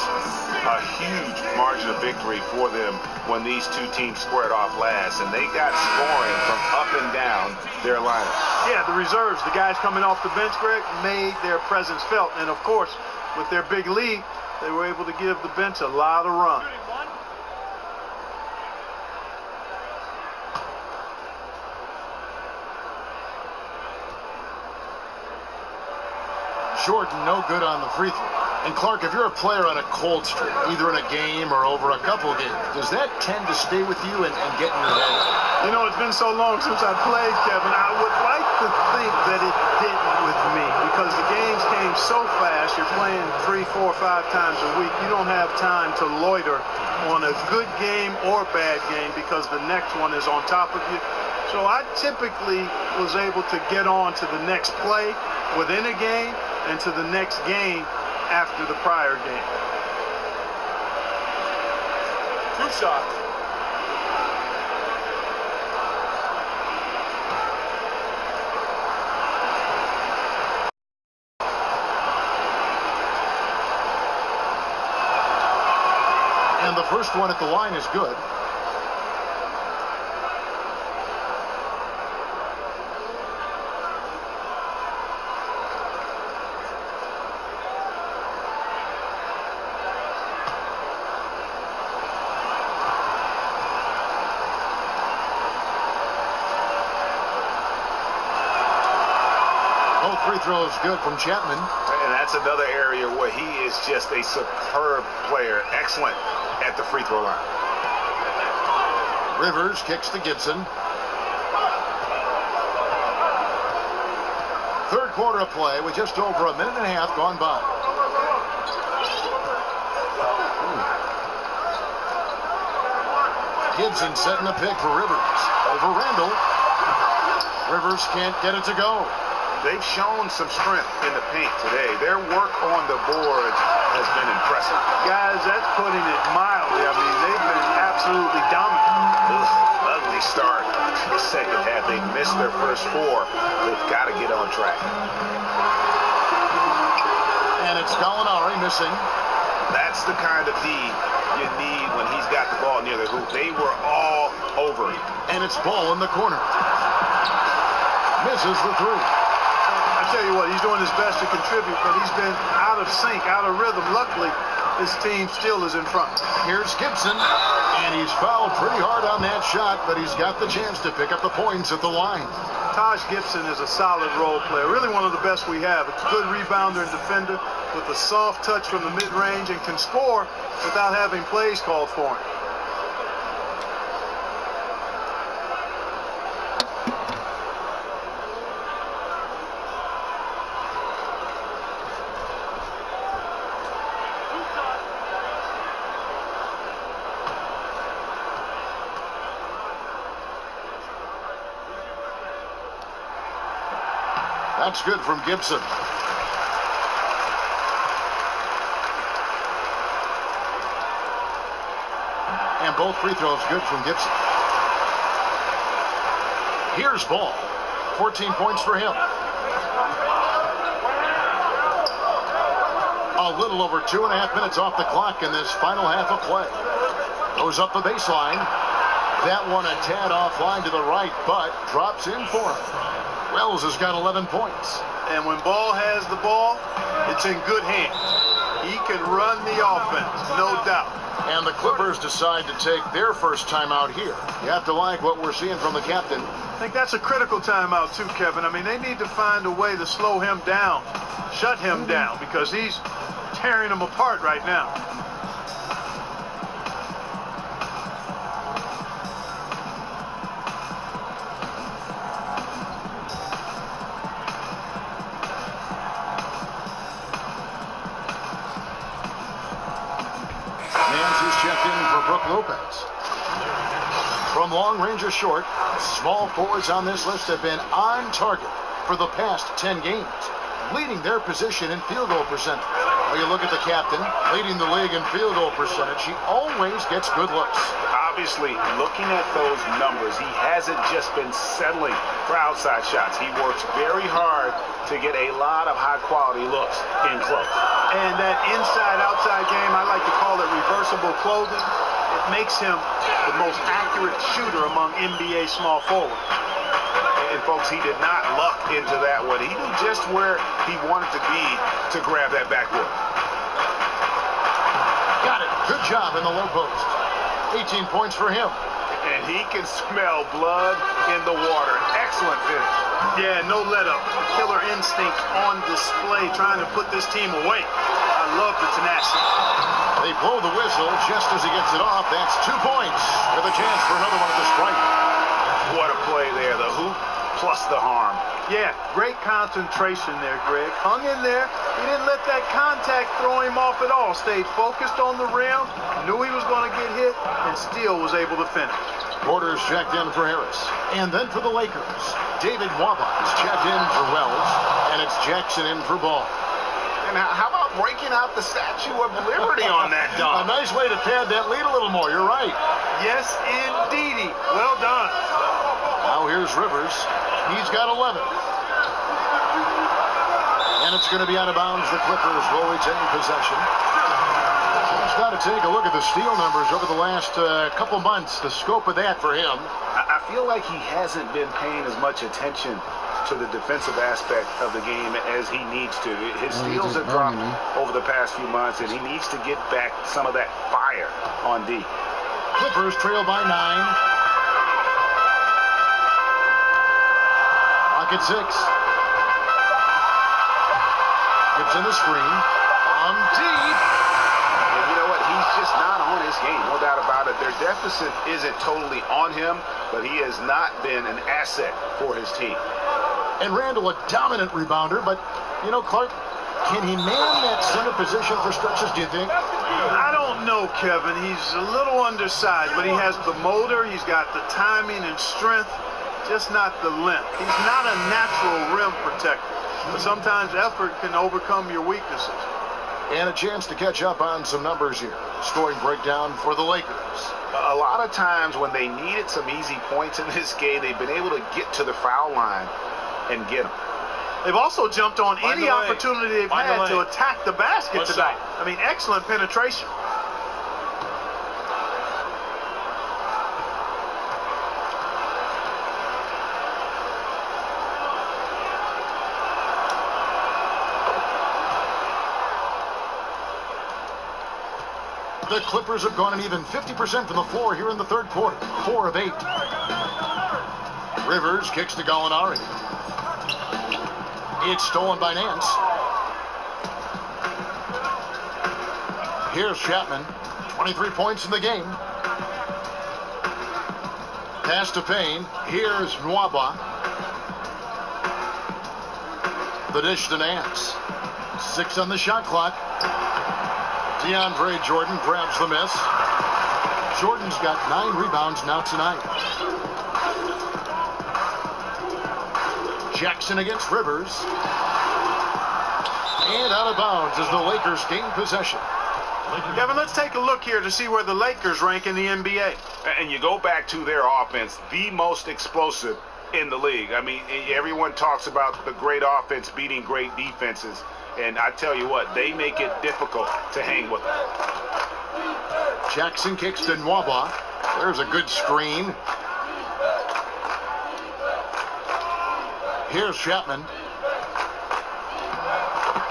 Speaker 10: A huge margin of victory for them when these two teams squared off last, and they got scoring from up and down their lineup.
Speaker 11: Yeah, the reserves, the guys coming off the bench, Greg, made their presence felt. And, of course, with their big lead, they were able to give the bench a lot of run.
Speaker 9: Jordan no good on the free throw. And Clark, if you're a player on a cold streak, either in a game or over a couple of games, does that tend to stay with you and get in your head?
Speaker 11: You know, it's been so long since I played, Kevin. I would like to think that it didn't with me because the games came so fast. You're playing 3, 4, 5 times a week. You don't have time to loiter on a good game or bad game because the next one is on top of you. So I typically was able to get on to the next play within a game and to the next game after the prior game.
Speaker 12: 2 shots.
Speaker 9: And the first one at the line is good. Free throws good from Chapman.
Speaker 10: And that's another area where he is just a superb player. Excellent at the free throw line.
Speaker 9: Rivers kicks to Gibson. Third quarter of play with just over a minute and a half gone by. Gibson setting a pick for Rivers. Over Randall. Rivers can't get it to go.
Speaker 10: They've shown some strength in the paint today. Their work on the boards has been impressive.
Speaker 11: Guys, that's putting it mildly. I mean, they've been absolutely dominant.
Speaker 10: Ugly start to the second half. They missed their first four. They've got to get on track.
Speaker 9: And it's Gallinari missing.
Speaker 10: That's the kind of D you need when he's got the ball near the hoop. They were all over him.
Speaker 9: And it's Ball in the corner. Misses the three.
Speaker 11: I tell you what, he's doing his best to contribute, but he's been out of sync, out of rhythm. Luckily, his team still is in front.
Speaker 9: Here's Gibson, and he's fouled pretty hard on that shot, but he's got the chance to pick up the points at the line.
Speaker 11: Taj Gibson is a solid role player, really one of the best we have. A good rebounder and defender with a soft touch from the mid-range and can score without having plays called for him.
Speaker 9: That's good from Gibson. And both free throws good from Gibson. Here's Ball. 14 points for him. A little over 2.5 minutes off the clock in this final half of play. Goes up the baseline. That one a tad offline to the right, but drops in for him. Wells has got 11 points.
Speaker 11: And when Ball has the ball, it's in good hands. He can run the offense, no doubt.
Speaker 9: And the Clippers decide to take their first timeout here. You have to like what we're seeing from the captain.
Speaker 11: I think that's a critical timeout too, Kevin. I mean, they need to find a way to slow him down, shut him down, because he's tearing them apart right now.
Speaker 9: Lopez. From long range or short, small forwards on this list have been on target for the past 10 games, leading their position in field goal percentage. Well, you look at the captain, leading the league in field goal percentage. He always gets good looks.
Speaker 10: Obviously, looking at those numbers, he hasn't just been settling for outside shots. He works very hard to get a lot of high-quality looks in close.
Speaker 11: And that inside-outside game, I like to call it reversible clothing. It makes him the most accurate shooter among NBA small forwards.
Speaker 10: And folks, he did not luck into that one. He knew just where he wanted to be to grab that backwood.
Speaker 9: Got it. Good job in the low post. 18 points for him.
Speaker 10: And he can smell blood in the water. Excellent finish.
Speaker 11: Yeah, no let up. Killer instinct on display, trying to put this team away. I love the tenacity.
Speaker 9: They blow the whistle just as he gets it off. That's 2 points with a chance for another one at the stripe.
Speaker 10: What a play there. The hoop plus the harm.
Speaker 11: Yeah, great concentration there, Greg. Hung in there. He didn't let that contact throw him off at all. Stayed focused on the rim, knew he was going to get hit, and still was able to finish.
Speaker 9: Porter's checked in for Harris. And then for the Lakers, David Waba's checked in for Wells, and it's Jackson in for Ball.
Speaker 10: And how about breaking out the Statue of Liberty on that dunk?
Speaker 9: A nice way to pad that lead a little more. You're right.
Speaker 11: Yes, indeedy. Well done.
Speaker 9: Now here's Rivers. He's got 11. And it's going to be out of bounds. The Clippers will retain possession. Let's now take a look at the steal numbers over the last couple months, the scope of that for him.
Speaker 10: I feel like he hasn't been paying as much attention to the defensive aspect of the game as he needs to. His steals have dropped over the past few months, and he needs to get back some of that fire on D.
Speaker 9: Clippers trail by 9. Rocket 6. Gibson the screen. On deep.
Speaker 10: And you know what? He's just not on his game. No doubt about it. Their deficit isn't totally on him, but he has not been an asset for his team.
Speaker 9: And Randall, a dominant rebounder, but, you know, Clark, can he man that center position for stretches, do you think?
Speaker 11: I don't know, Kevin. He's a little undersized, but he has the motor. He's got the timing and strength, just not the length. He's not a natural rim protector, but sometimes effort can overcome your weaknesses.
Speaker 9: And a chance to catch up on some numbers here. Scoring breakdown for the Lakers.
Speaker 10: A lot of times when they needed some easy points in this game, they've been able to get to the foul line and get them.
Speaker 11: They've also jumped on any opportunity they've had to attack the basket tonight. I mean, excellent penetration.
Speaker 9: The Clippers have gone an even 50% from the floor here in the third quarter. 4 of 8. Rivers kicks to Gallinari. It's stolen by Nance. Here's Chapman. 23 points in the game. Pass to Payne. Here's Nwaba. The dish to Nance. 6 on the shot clock. DeAndre Jordan grabs the miss. Jordan's got 9 rebounds now tonight. Jackson against Rivers. And out of bounds as the Lakers gain possession.
Speaker 11: Kevin, let's take a look here to see where the Lakers rank in the NBA.
Speaker 10: And you go back to their offense, the most explosive in the league. I mean, everyone talks about the great offense beating great defenses. And I tell you what, they make it difficult to hang with them.
Speaker 9: Jackson kicks to Nwaba. There's a good screen. Here's Chapman.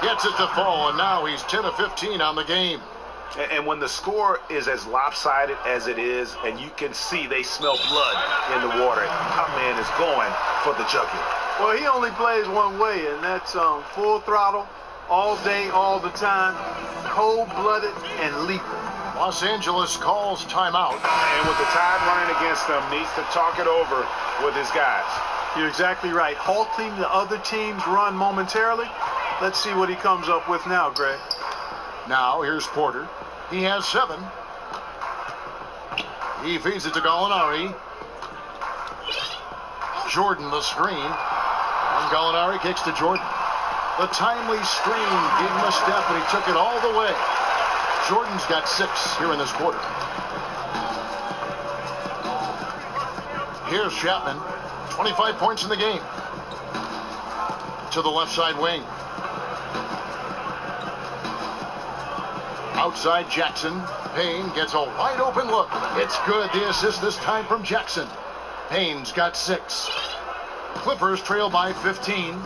Speaker 9: Gets it to fall, and now he's 10 of 15 on the game.
Speaker 10: And when the score is as lopsided as it is, and you can see they smell blood in the water, our man is going for the jugular.
Speaker 11: Well, he only plays one way, and that's full throttle, all day, all the time, cold-blooded and lethal.
Speaker 9: Los Angeles calls timeout.
Speaker 10: And with the tide running against them, needs to talk it over with his guys.
Speaker 11: You're exactly right. Halting the other team's run momentarily. Let's see what he comes up with now, Greg.
Speaker 9: Now, here's Porter. He has 7. He feeds it to Gallinari. Jordan the screen. And Gallinari kicks to Jordan. The timely screen gave him a step, and he took it all the way. Jordan's got 6 here in this quarter. Here's Chapman. 25 points in the game. To the left side wing. Outside Jackson. Payne gets a wide open look. It's good. The assist this time from Jackson. Payne's got 6. Clippers trail by 15.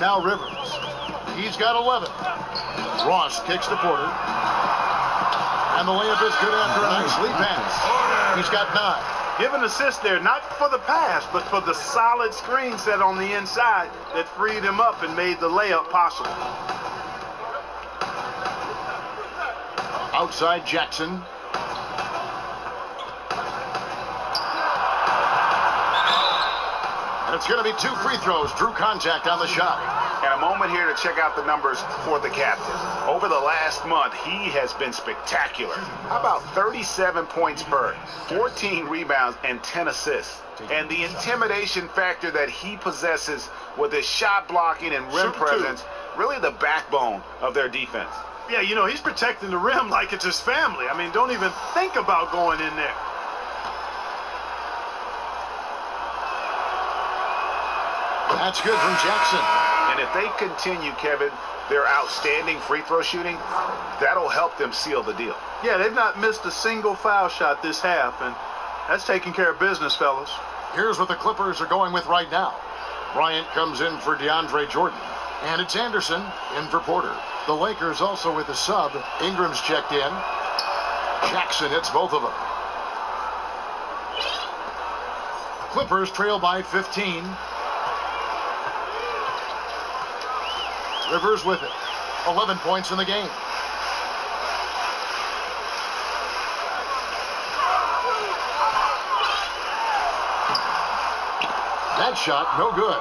Speaker 9: Now Rivers. He's got 11. Ross kicks to Porter. And the layup is good after a nice lead pass. He's got 9.
Speaker 11: Give an assist there, not for the pass, but for the solid screen set on the inside that freed him up and made the layup possible.
Speaker 9: Outside Jackson. And it's going to be 2 free throws. Drew contact on the shot.
Speaker 10: And a moment here to check out the numbers for the captain. Over the last month, he has been spectacular. How about 37 points per, 14 rebounds, and 10 assists? And the intimidation factor that he possesses with his shot blocking and rim presence, really the backbone of their defense.
Speaker 11: Yeah, you know, he's protecting the rim like it's his family. I mean, don't even think about going in there.
Speaker 9: That's good from Jackson.
Speaker 10: And if they continue, Kevin, their outstanding free throw shooting, that'll help them seal the deal.
Speaker 11: Yeah, they've not missed a single foul shot this half, and that's taking care of business, fellas.
Speaker 9: Here's what the Clippers are going with right now. Bryant comes in for DeAndre Jordan, and it's Anderson in for Porter. The Lakers also with a sub. Ingram's checked in. Jackson hits both of them. Clippers trail by 15. Rivers with it. 11 points in the game. That shot, no good.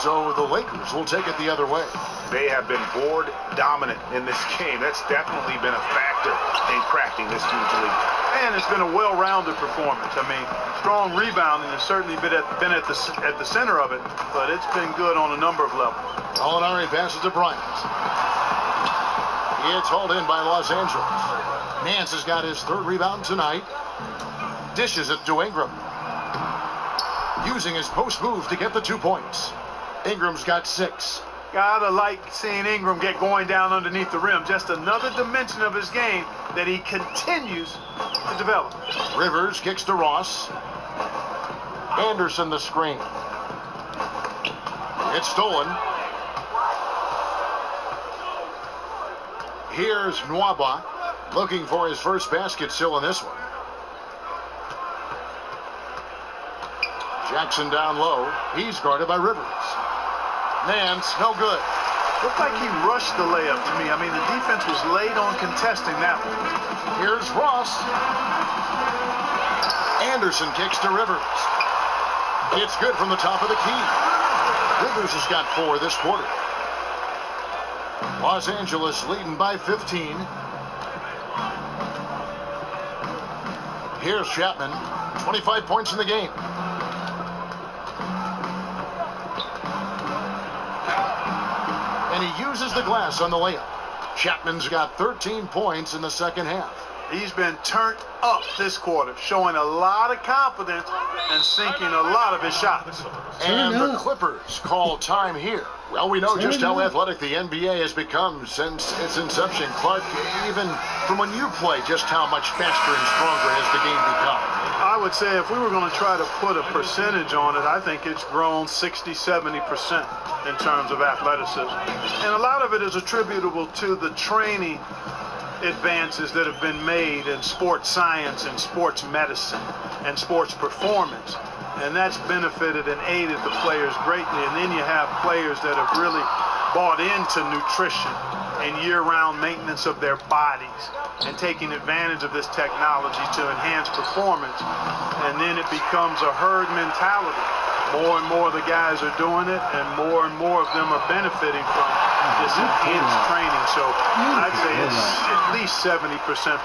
Speaker 9: So the Lakers will take it the other way.
Speaker 10: They have been board dominant in this game. That's definitely been a factor in cracking this huge lead.
Speaker 11: And it's been a well-rounded performance. I mean, strong rebounding has certainly been at the center of it, but it's been good on a number of levels.
Speaker 9: Molinari passes to Bryant. It's hauled in by Los Angeles. Nance has got his third rebound tonight. Dishes it to Ingram. Using his post move to get the 2 points. Ingram's got 6.
Speaker 11: Gotta like seeing Ingram get going down underneath the rim. Just another dimension of his game that he continues to develop.
Speaker 9: Rivers kicks to Ross. Anderson the screen. It's stolen. Here's Nwaba looking for his first basket still in this one. Jackson down low. He's guarded by Rivers. Nance, no good.
Speaker 11: Looked like he rushed the layup to me. I mean, the defense was late on contesting that one.
Speaker 9: Here's Ross. Anderson kicks to Rivers. It's good from the top of the key. Rivers has got 4 this quarter. Los Angeles leading by 15. Here's Chapman. 25 points in the game. And he uses the glass on the layup. Chapman's got 13 points in the second half.
Speaker 11: He's been turned up this quarter, showing a lot of confidence and sinking a lot of his shots.
Speaker 9: And the Clippers call time here. Well, we know just how athletic the NBA has become since its inception. Clark, even from when you play, just how much faster and stronger has the game become?
Speaker 11: I would say if we were going to try to put a percentage on it, I think it's grown 60, 70% in terms of athleticism. And a lot of it is attributable to the training advances that have been made in sports science and sports medicine and sports performance. And that's benefited and aided the players greatly. And then you have players that have really bought into nutrition and year-round maintenance of their bodies and taking advantage of this technology to enhance performance. And then it becomes a herd mentality. More and more of the guys are doing it, and more of them are benefiting from this enhanced training. So I'd say it's at least 70%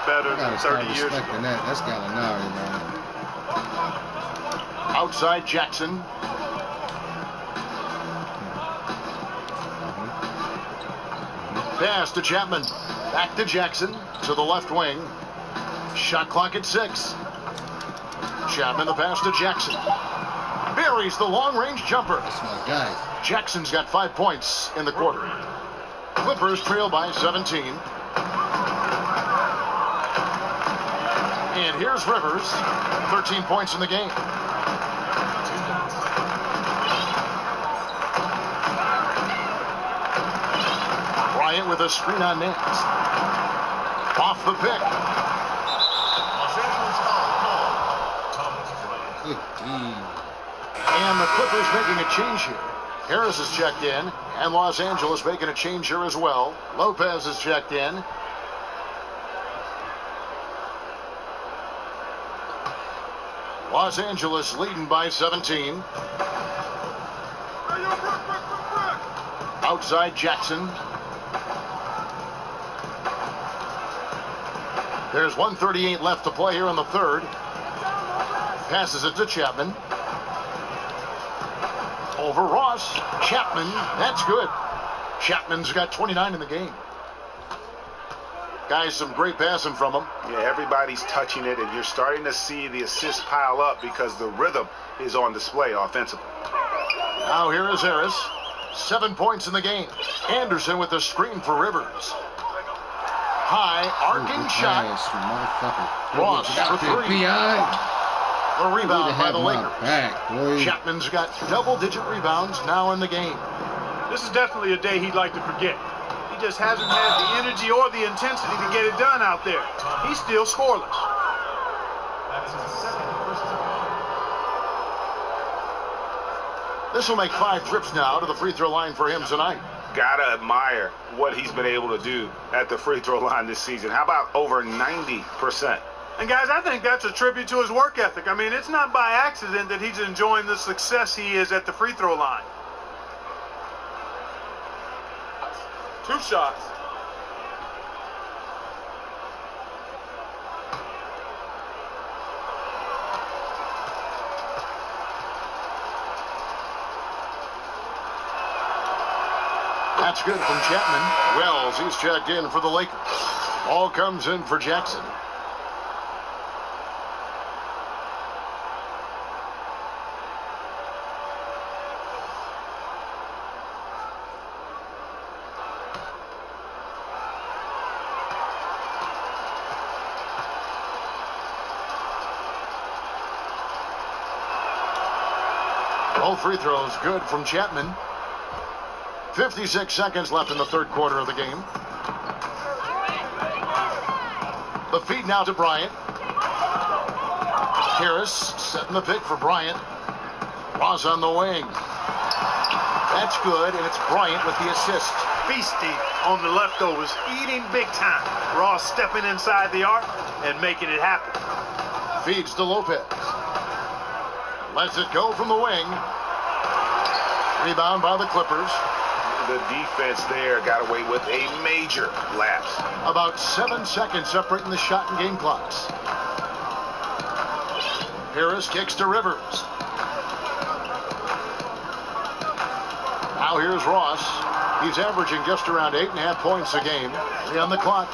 Speaker 11: better than 30 years ago.
Speaker 2: That's Gallinari, man.
Speaker 9: Outside Jackson. Pass to Chapman. Back to Jackson. To the left wing. Shot clock at 6. Chapman the pass to Jackson. Buries the long-range jumper.
Speaker 2: That's my guy.
Speaker 9: Jackson's got 5 points in the quarter. Clippers trail by 17. And here's Rivers. 13 points in the game. Bryant with a screen on Nance. Off the pick. And the Clippers making a change here. Harris is checked in, and Los Angeles making a change here as well. Lopez is checked in. Los Angeles leading by 17. Outside Jackson. There's 1:38 left to play here in the third. Passes it to Chapman. Over Ross. Chapman, that's good. Chapman's got 29 in the game. Guys, some great passing from him.
Speaker 10: Yeah, everybody's touching it, and you're starting to see the assists pile up because the rhythm is on display offensively.
Speaker 9: Now here is Harris. 7 points in the game. Anderson with the screen for Rivers. High, arcing shot. Ross for 3. The rebound by the Lakers. Chapman's got double-digit rebounds now in the game.
Speaker 11: This is definitely a day he'd like to forget. He just hasn't had the energy or the intensity to get it done out there. He's still scoreless.
Speaker 9: This will make 5 trips now to the free throw line for him tonight.
Speaker 10: Gotta admire what he's been able to do at the free throw line this season. How about over 90%?
Speaker 11: And guys, I think that's a tribute to his work ethic. I mean, it's not by accident that he's enjoying the success he is at the free throw line. 2 shots.
Speaker 9: That's good from Chapman. Wells, he's checked in for the Lakers. Ball comes in for Jackson. All free throws good from Chapman. 56 seconds left in the third quarter of the game. The feed now to Bryant. Harris setting the pick for Bryant. Ross on the wing. That's good, and it's Bryant with the assist.
Speaker 11: Feasting on the leftovers, eating big time. Ross stepping inside the arc and making it happen.
Speaker 9: Feeds to Lopez. Lets it go from the wing. Rebound by the Clippers.
Speaker 10: The defense there got away with a major lapse.
Speaker 9: About 7 seconds separating the shot and game clocks. Harris kicks to Rivers. Now here's Ross. He's averaging just around 8.5 points a game. 3 on the clock.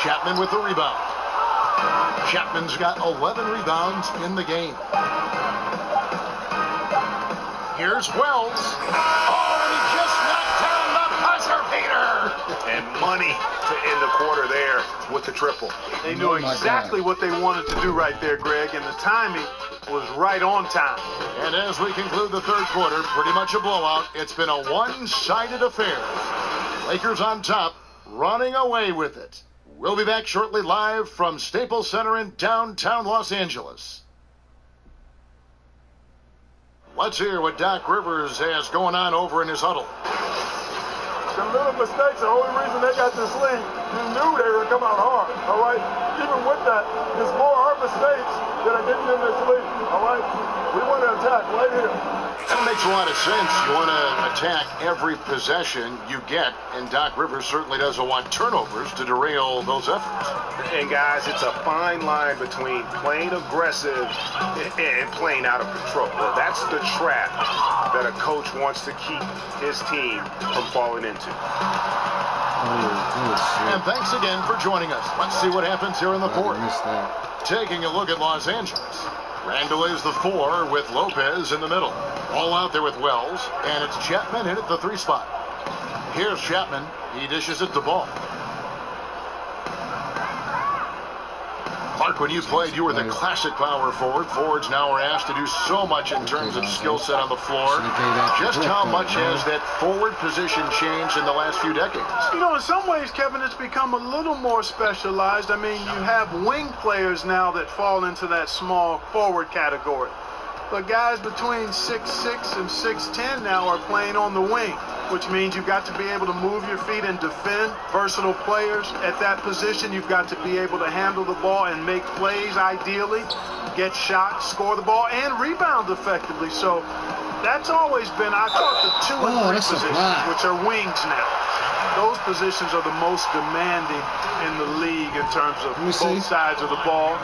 Speaker 9: Chapman with the rebound. Chapman's got 11 rebounds in the game. Here's Wells. Oh, and he just knocked down the buzzer beater.
Speaker 10: And money to end the quarter there with the triple.
Speaker 11: They knew exactly what they wanted to do right there, Greg, and the timing was right on time.
Speaker 9: And as we conclude the third quarter, pretty much a blowout. It's been a one-sided affair. Lakers on top, running away with it. We'll be back shortly live from Staples Center in downtown Los Angeles. Let's hear what Doc Rivers has going on over in his huddle.
Speaker 12: The little mistakes are the only reason they got this lead. You knew they were going to come out hard, all right? Even with that, it's more our mistakes that are getting in this lead, all right? We want to attack right here.
Speaker 9: That makes a lot of sense. You want to attack every possession you get, and Doc Rivers certainly doesn't want turnovers to derail those efforts.
Speaker 10: And guys, it's a fine line between playing aggressive and playing out of control. Well, that's the trap that a coach wants to keep his team from falling into.
Speaker 9: And thanks again for joining us. Let's see what happens here in the fourth. Taking a look at Los Angeles. Randall is the 4 with Lopez in the middle. All out there with Wells, and it's Chapman in at the 3 spot. Here's Chapman. He dishes it to Ball. Mark, when you played, you were the classic power forward. Forwards now are asked to do so much in terms of skill set on the floor. Just how much has that forward position changed in the last few decades?
Speaker 11: You know, in some ways, Kevin, it's become a little more specialized. I mean, you have wing players now that fall into that small forward category. But guys between 6'6" and 6'10" now are playing on the wing, which means you've got to be able to move your feet and defend. Versatile players at that position. You've got to be able to handle the ball and make plays ideally, get shots, score the ball, and rebound effectively. So that's always been, I thought, the 2 and 3 positions, which are wings now. Those positions are the most demanding in the league in terms of both sides of the ball.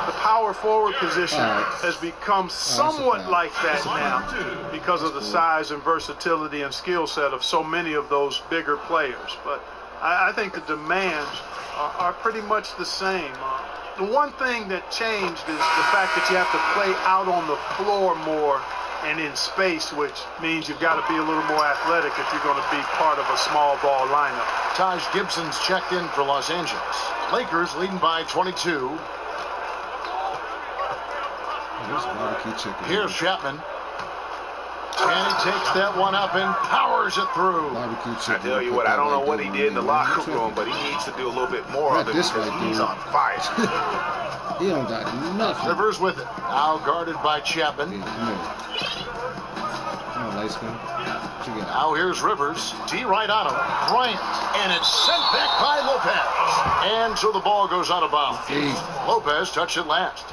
Speaker 11: The power forward position has become somewhat like that now because of the size and versatility and skill set of so many of those bigger players. But I think the demands are pretty much the same. The one thing that changed is the fact that you have to play out on the floor more and in space, which means you've got to be a little more athletic if you're going to be part of a small ball lineup.
Speaker 9: Taj Gibson's checked in for Los Angeles. Lakers leading by 22. Here's Chapman. And he takes that one up and powers it through.
Speaker 10: I tell you what, I don't know what he did in the locker room, but he needs to do a little bit more of it because he's on fire.
Speaker 2: He don't got nothing.
Speaker 9: Rivers with it. Now guarded by Chapman. Now here's Rivers. T right on him. Bryant. And it's sent back by Lopez. And so the ball goes out of bounds. Lopez touched it last.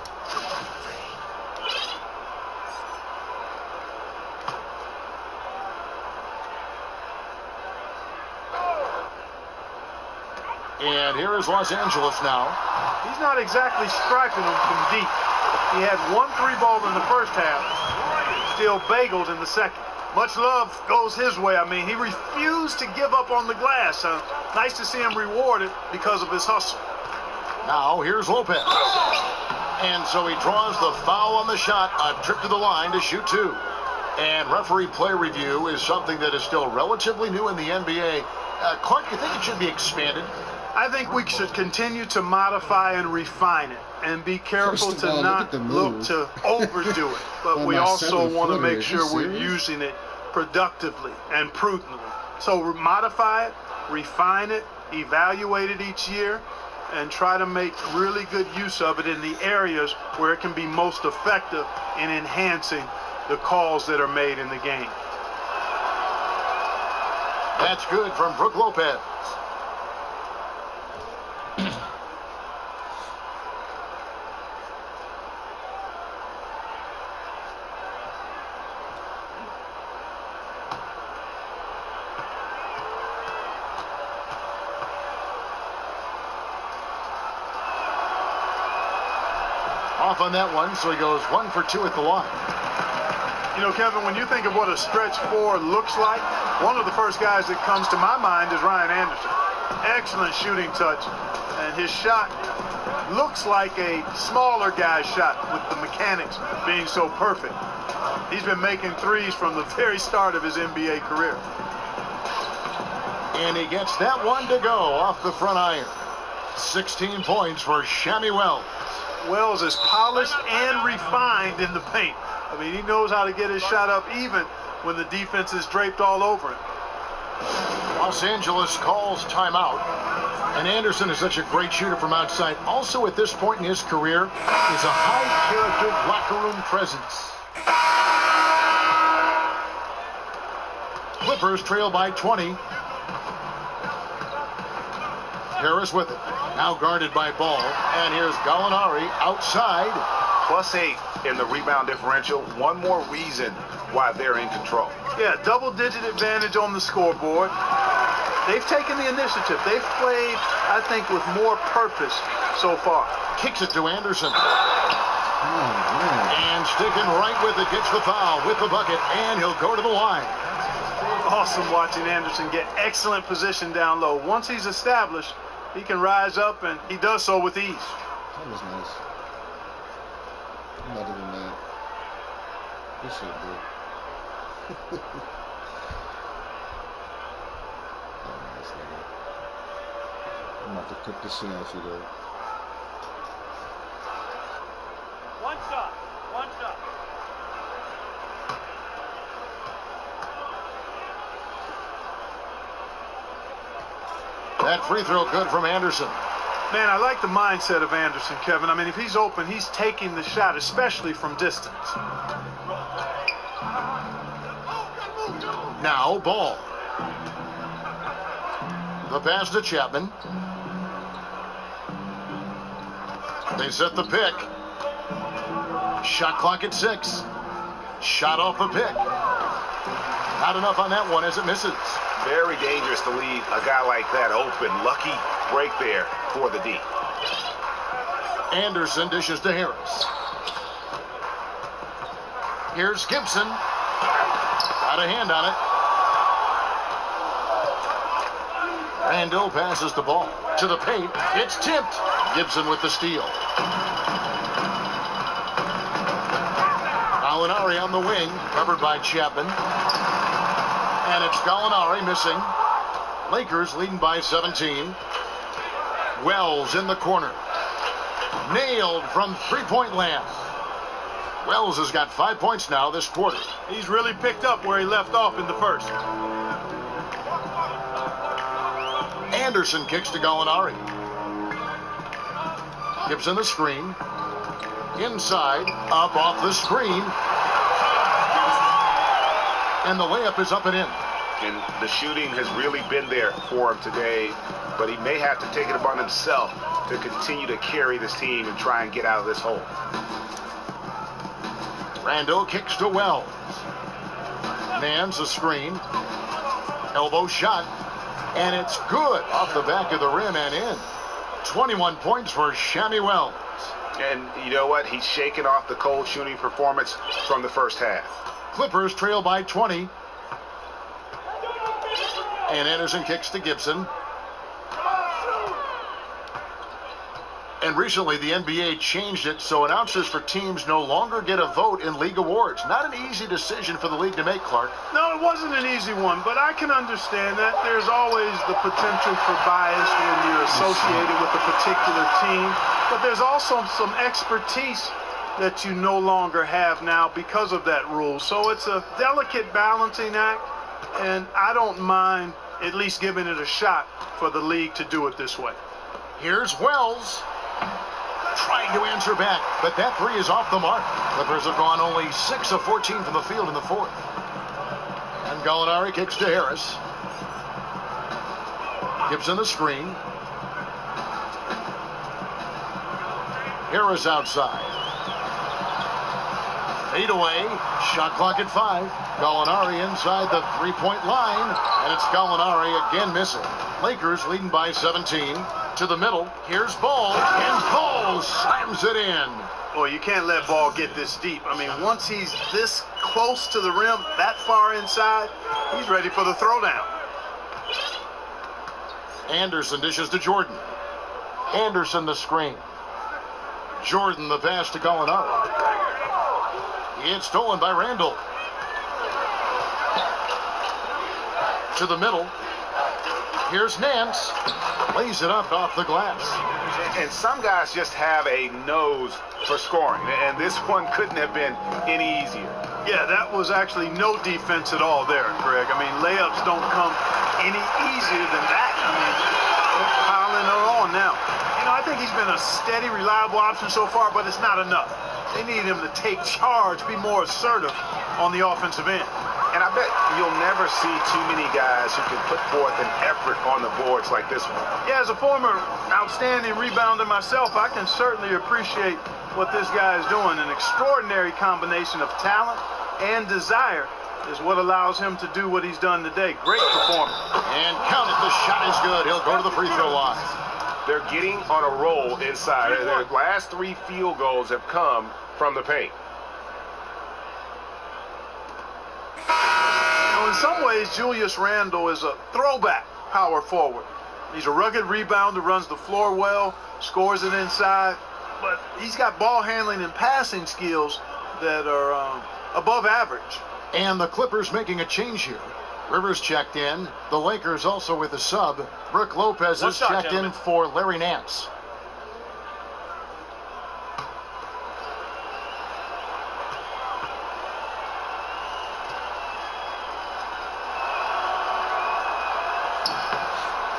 Speaker 9: And here is Los Angeles now.
Speaker 11: He's not exactly striping them from deep. He had 1 3-ball in the first half, still bageled in the second. Much love goes his way. I mean, he refused to give up on the glass. Nice to see him rewarded because of his hustle.
Speaker 9: Now here's Lopez. And so he draws the foul on the shot, a trip to the line to shoot 2. And referee play review is something that is still relatively new in the NBA. Clark, you think it should be expanded?
Speaker 11: I think we should continue to modify and refine it and be careful to not look to overdo it. But we also want to make sure we're using it productively and prudently. So modify it, refine it, evaluate it each year, and try to make really good use of it in the areas where it can be most effective in enhancing the calls that are made in the game.
Speaker 9: That's good from Brook Lopez. Off on that one, so he goes 1 for 2 at the line.
Speaker 11: You know, Kevin, when you think of what a stretch 4 looks like, one of the first guys that comes to my mind is Ryan Anderson. Excellent shooting touch, and his shot looks like a smaller guy's shot with the mechanics being so perfect. He's been making threes from the very start of his NBA career.
Speaker 9: And he gets that one to go off the front iron. 16 points for Shammy Wells.
Speaker 11: Wells is polished and refined in the paint. I mean, he knows how to get his shot up even when the defense is draped all over him.
Speaker 9: Los Angeles calls timeout. And Anderson is such a great shooter from outside. Also at this point in his career, is a high-character locker room presence. Clippers trail by 20. Harris with it. Now guarded by Ball. And here's Gallinari outside.
Speaker 10: +8 in the rebound differential. One more reason why they're in control.
Speaker 11: Yeah, double-digit advantage on the scoreboard. They've taken the initiative. They've played, I think, with more purpose so far.
Speaker 9: Kicks it to Anderson. And sticking right with it, gets the foul with the bucket, and he'll go to the line.
Speaker 11: Awesome watching Anderson get excellent position down low. Once he's established, he can rise up, and he does so with ease.
Speaker 2: That was nice. I'm not even mad. This shit good. I'm about to cook this shit out, you though.
Speaker 11: One shot.
Speaker 9: That free throw good from Anderson.
Speaker 11: Man, I like the mindset of Anderson, Kevin. I mean, if he's open, he's taking the shot, especially from distance.
Speaker 9: Now, Ball. The pass to Chapman. They set the pick. Shot clock at 6. Shot off the pick. Not enough on that one as it misses.
Speaker 10: Very dangerous to leave a guy like that open. Lucky break there for the D.
Speaker 9: Anderson dishes to Harris. Here's Gibson. Got a hand on it. Randall passes the ball to the paint. It's tipped. Gibson with the steal. Now Gallinari on the wing, covered by Chapman. And it's Gallinari missing. Lakers leading by 17. Wells in the corner. Nailed from three-point land. Wells has got 5 points now this quarter.
Speaker 11: He's really picked up where he left off in the first.
Speaker 9: Anderson kicks to Gallinari. Gibson the screen. Inside, up off the screen. And the layup is up and in.
Speaker 10: And the shooting has really been there for him today, but he may have to take it upon himself to continue to carry this team and try and get out of this hole.
Speaker 9: Randall kicks to Wells. Nance a screen. Elbow shot. And it's good off the back of the rim and in. 21 points for Shammy Wells.
Speaker 10: And you know what? He's shaking off the cold shooting performance from the first half.
Speaker 9: Clippers trail by 20. And Anderson kicks to Gibson. And recently the NBA changed it so announcers for teams no longer get a vote in league awards. Not an easy decision for the league to make, Clark.
Speaker 11: No, it wasn't an easy one, but I can understand that. There's always the potential for bias when you're associated with a particular team, but there's also some expertise that you no longer have now because of that rule. So it's a delicate balancing act, and I don't mind at least giving it a shot for the league to do it this way.
Speaker 9: Here's Wells. Trying to answer back, but that three is off the mark. Clippers have gone only 6 of 14 from the field in the fourth. And Gallinari kicks to Harris. Gibson the screen. Harris outside. Fade away. Shot clock at 5. Gallinari inside the three-point line. And it's Gallinari again missing. Lakers leading by 17. To the middle. Here's Ball. And Ball slams it in.
Speaker 11: Boy, you can't let Ball get this deep. I mean, once he's this close to the rim, that far inside, he's ready for the throwdown.
Speaker 9: Anderson dishes to Jordan. Anderson the screen. Jordan the pass to Gallinari. It's stolen by Randall. To the middle. Here's Nance. Lays it up off the glass.
Speaker 10: And some guys just have a nose for scoring, and this one couldn't have been any easier.
Speaker 11: Yeah, that was actually no defense at all there, Greg. I mean, layups don't come any easier than that. I mean, they're piling it on now. You know, I think he's been a steady, reliable option so far, but it's not enough. They need him to take charge, be more assertive on the offensive end.
Speaker 10: And I bet you'll never see too many guys who can put forth an effort on the boards like this one.
Speaker 11: Yeah, as a former outstanding rebounder myself, I can certainly appreciate what this guy is doing. An extraordinary combination of talent and desire is what allows him to do what he's done today. Great performance.
Speaker 9: And count it, the shot is good. He'll go to the free throw line.
Speaker 10: They're getting on a roll inside. Their last 3 field goals have come from the paint.
Speaker 11: In some ways, Julius Randle is a throwback power forward. He's a rugged rebounder, runs the floor well, scores it inside, but he's got ball handling and passing skills that are above average.
Speaker 9: And the Clippers making a change here. Rivers checked in. The Lakers also with a sub. Brooke Lopez is checked in for Larry Nance.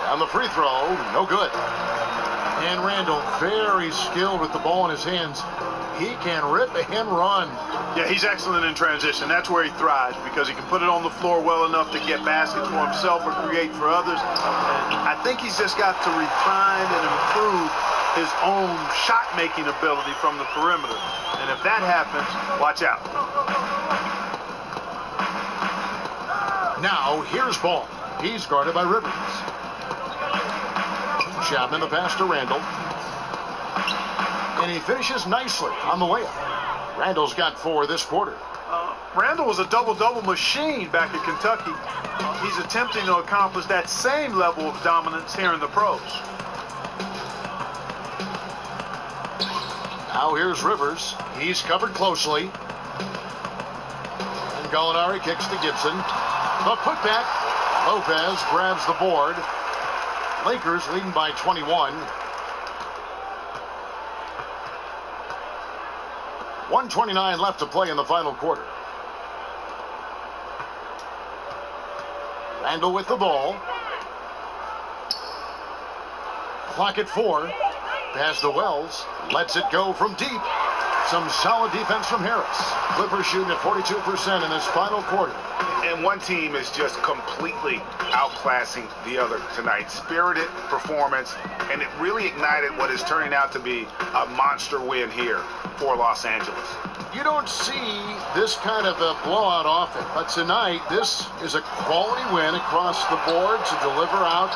Speaker 9: On the free throw, no good. And Randall, very skilled with the ball in his hands. He can rip and run.
Speaker 11: Yeah, he's excellent in transition. That's where he thrives because he can put it on the floor well enough to get baskets for himself or create for others. And I think he's just got to refine and improve his own shot-making ability from the perimeter. And if that happens, watch out.
Speaker 9: Now, here's Ball. He's guarded by Rivers. Chapman the pass to Randall. And he finishes nicely on the layup. Randall's got 4 this quarter.
Speaker 11: Randall was a double-double machine back at Kentucky. He's attempting to accomplish that same level of dominance here in the pros.
Speaker 9: Now here's Rivers. He's covered closely. Gallinari kicks to Gibson. The putback. Lopez grabs the board. Lakers leading by 21. 1:29 left to play in the final quarter. Randall with the ball. Clock at 4. Pass to Wells. Lets it go from deep. Some solid defense from Harris. Clippers shooting at 42% in this final quarter.
Speaker 10: And one team is just completely outclassing the other tonight. Spirited performance, and it really ignited what is turning out to be a monster win here for Los Angeles.
Speaker 9: You don't see this kind of a blowout often, but tonight this is a quality win across the board to deliver out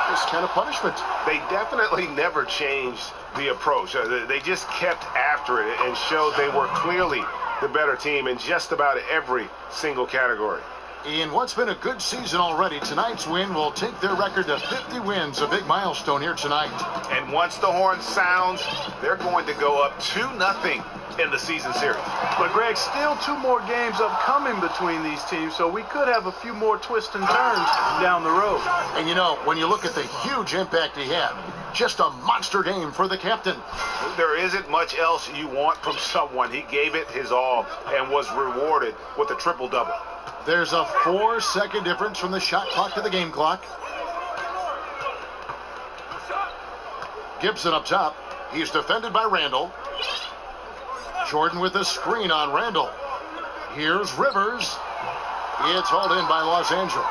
Speaker 9: this kind of punishment.
Speaker 10: They definitely never changed the approach. They just kept after it and showed they were clearly the better team in just about every single category.
Speaker 9: In what's been a good season already, tonight's win will take their record to 50 wins, a big milestone here tonight.
Speaker 10: And once the horn sounds, they're going to go up 2-0 in the season series.
Speaker 11: But Greg, still 2 more games upcoming between these teams, so we could have a few more twists and turns down the road.
Speaker 9: And you know, when you look at the huge impact he had, just a monster game for the captain.
Speaker 10: There isn't much else you want from someone. He gave it his all and was rewarded with a triple-double.
Speaker 9: There's a 4-second difference from the shot clock to the game clock. Gibson up top. He's defended by Randall. Jordan with a screen on Randall. Here's Rivers. It's hauled in by Los Angeles.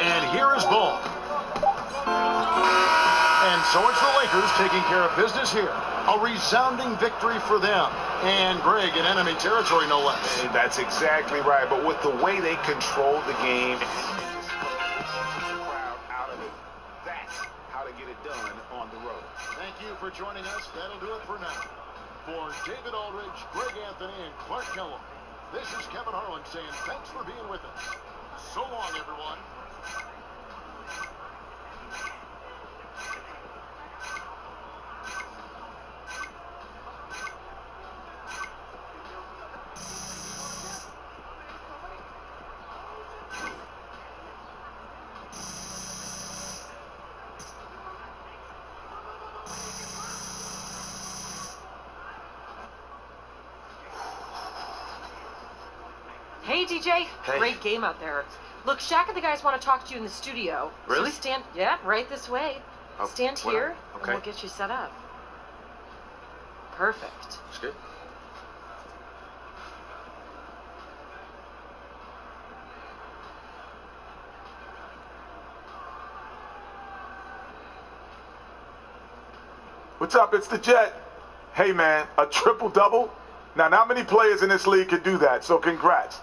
Speaker 9: And here is Ball. And so it's the Lakers taking care of business here. A resounding victory for them. And Greg in enemy territory, no less.
Speaker 10: And that's exactly right. But with the way they controlled the game, out of it, that's how to get it done on the road.
Speaker 9: Thank you for joining us. That'll do it for now. For David Aldridge, Greg Anthony, and Clark Kellogg, this is Kevin Harlan saying thanks for being with us. So long, everyone.
Speaker 8: Hey, DJ.
Speaker 1: Hey.
Speaker 8: Great game out there. Look, Shaq and the guys want to talk to you in the studio.
Speaker 1: Really?
Speaker 8: So right this way. Stand here,
Speaker 1: Okay.
Speaker 8: and we'll get you set up. Perfect.
Speaker 1: That's good.
Speaker 3: What's up? It's the Jet. Hey, man, a triple-double? Now, not many players in this league can do that, so congrats.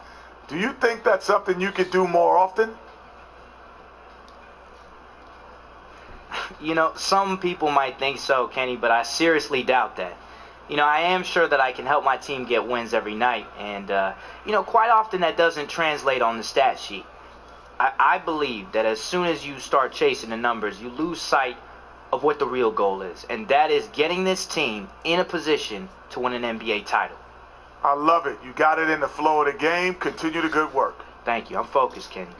Speaker 3: Do you think that's something you could do more often?
Speaker 13: You know, some people might think so, Kenny, but I seriously doubt that. You know, I am sure that I can help my team get wins every night, and, you know, quite often that doesn't translate on the stat sheet. I believe that as soon as you start chasing the numbers, you lose sight of what the real goal is, and that is getting this team in a position to win an NBA title.
Speaker 3: I love it. You got it in the flow of the game. Continue the good work.
Speaker 13: Thank you. I'm focused, Kenny.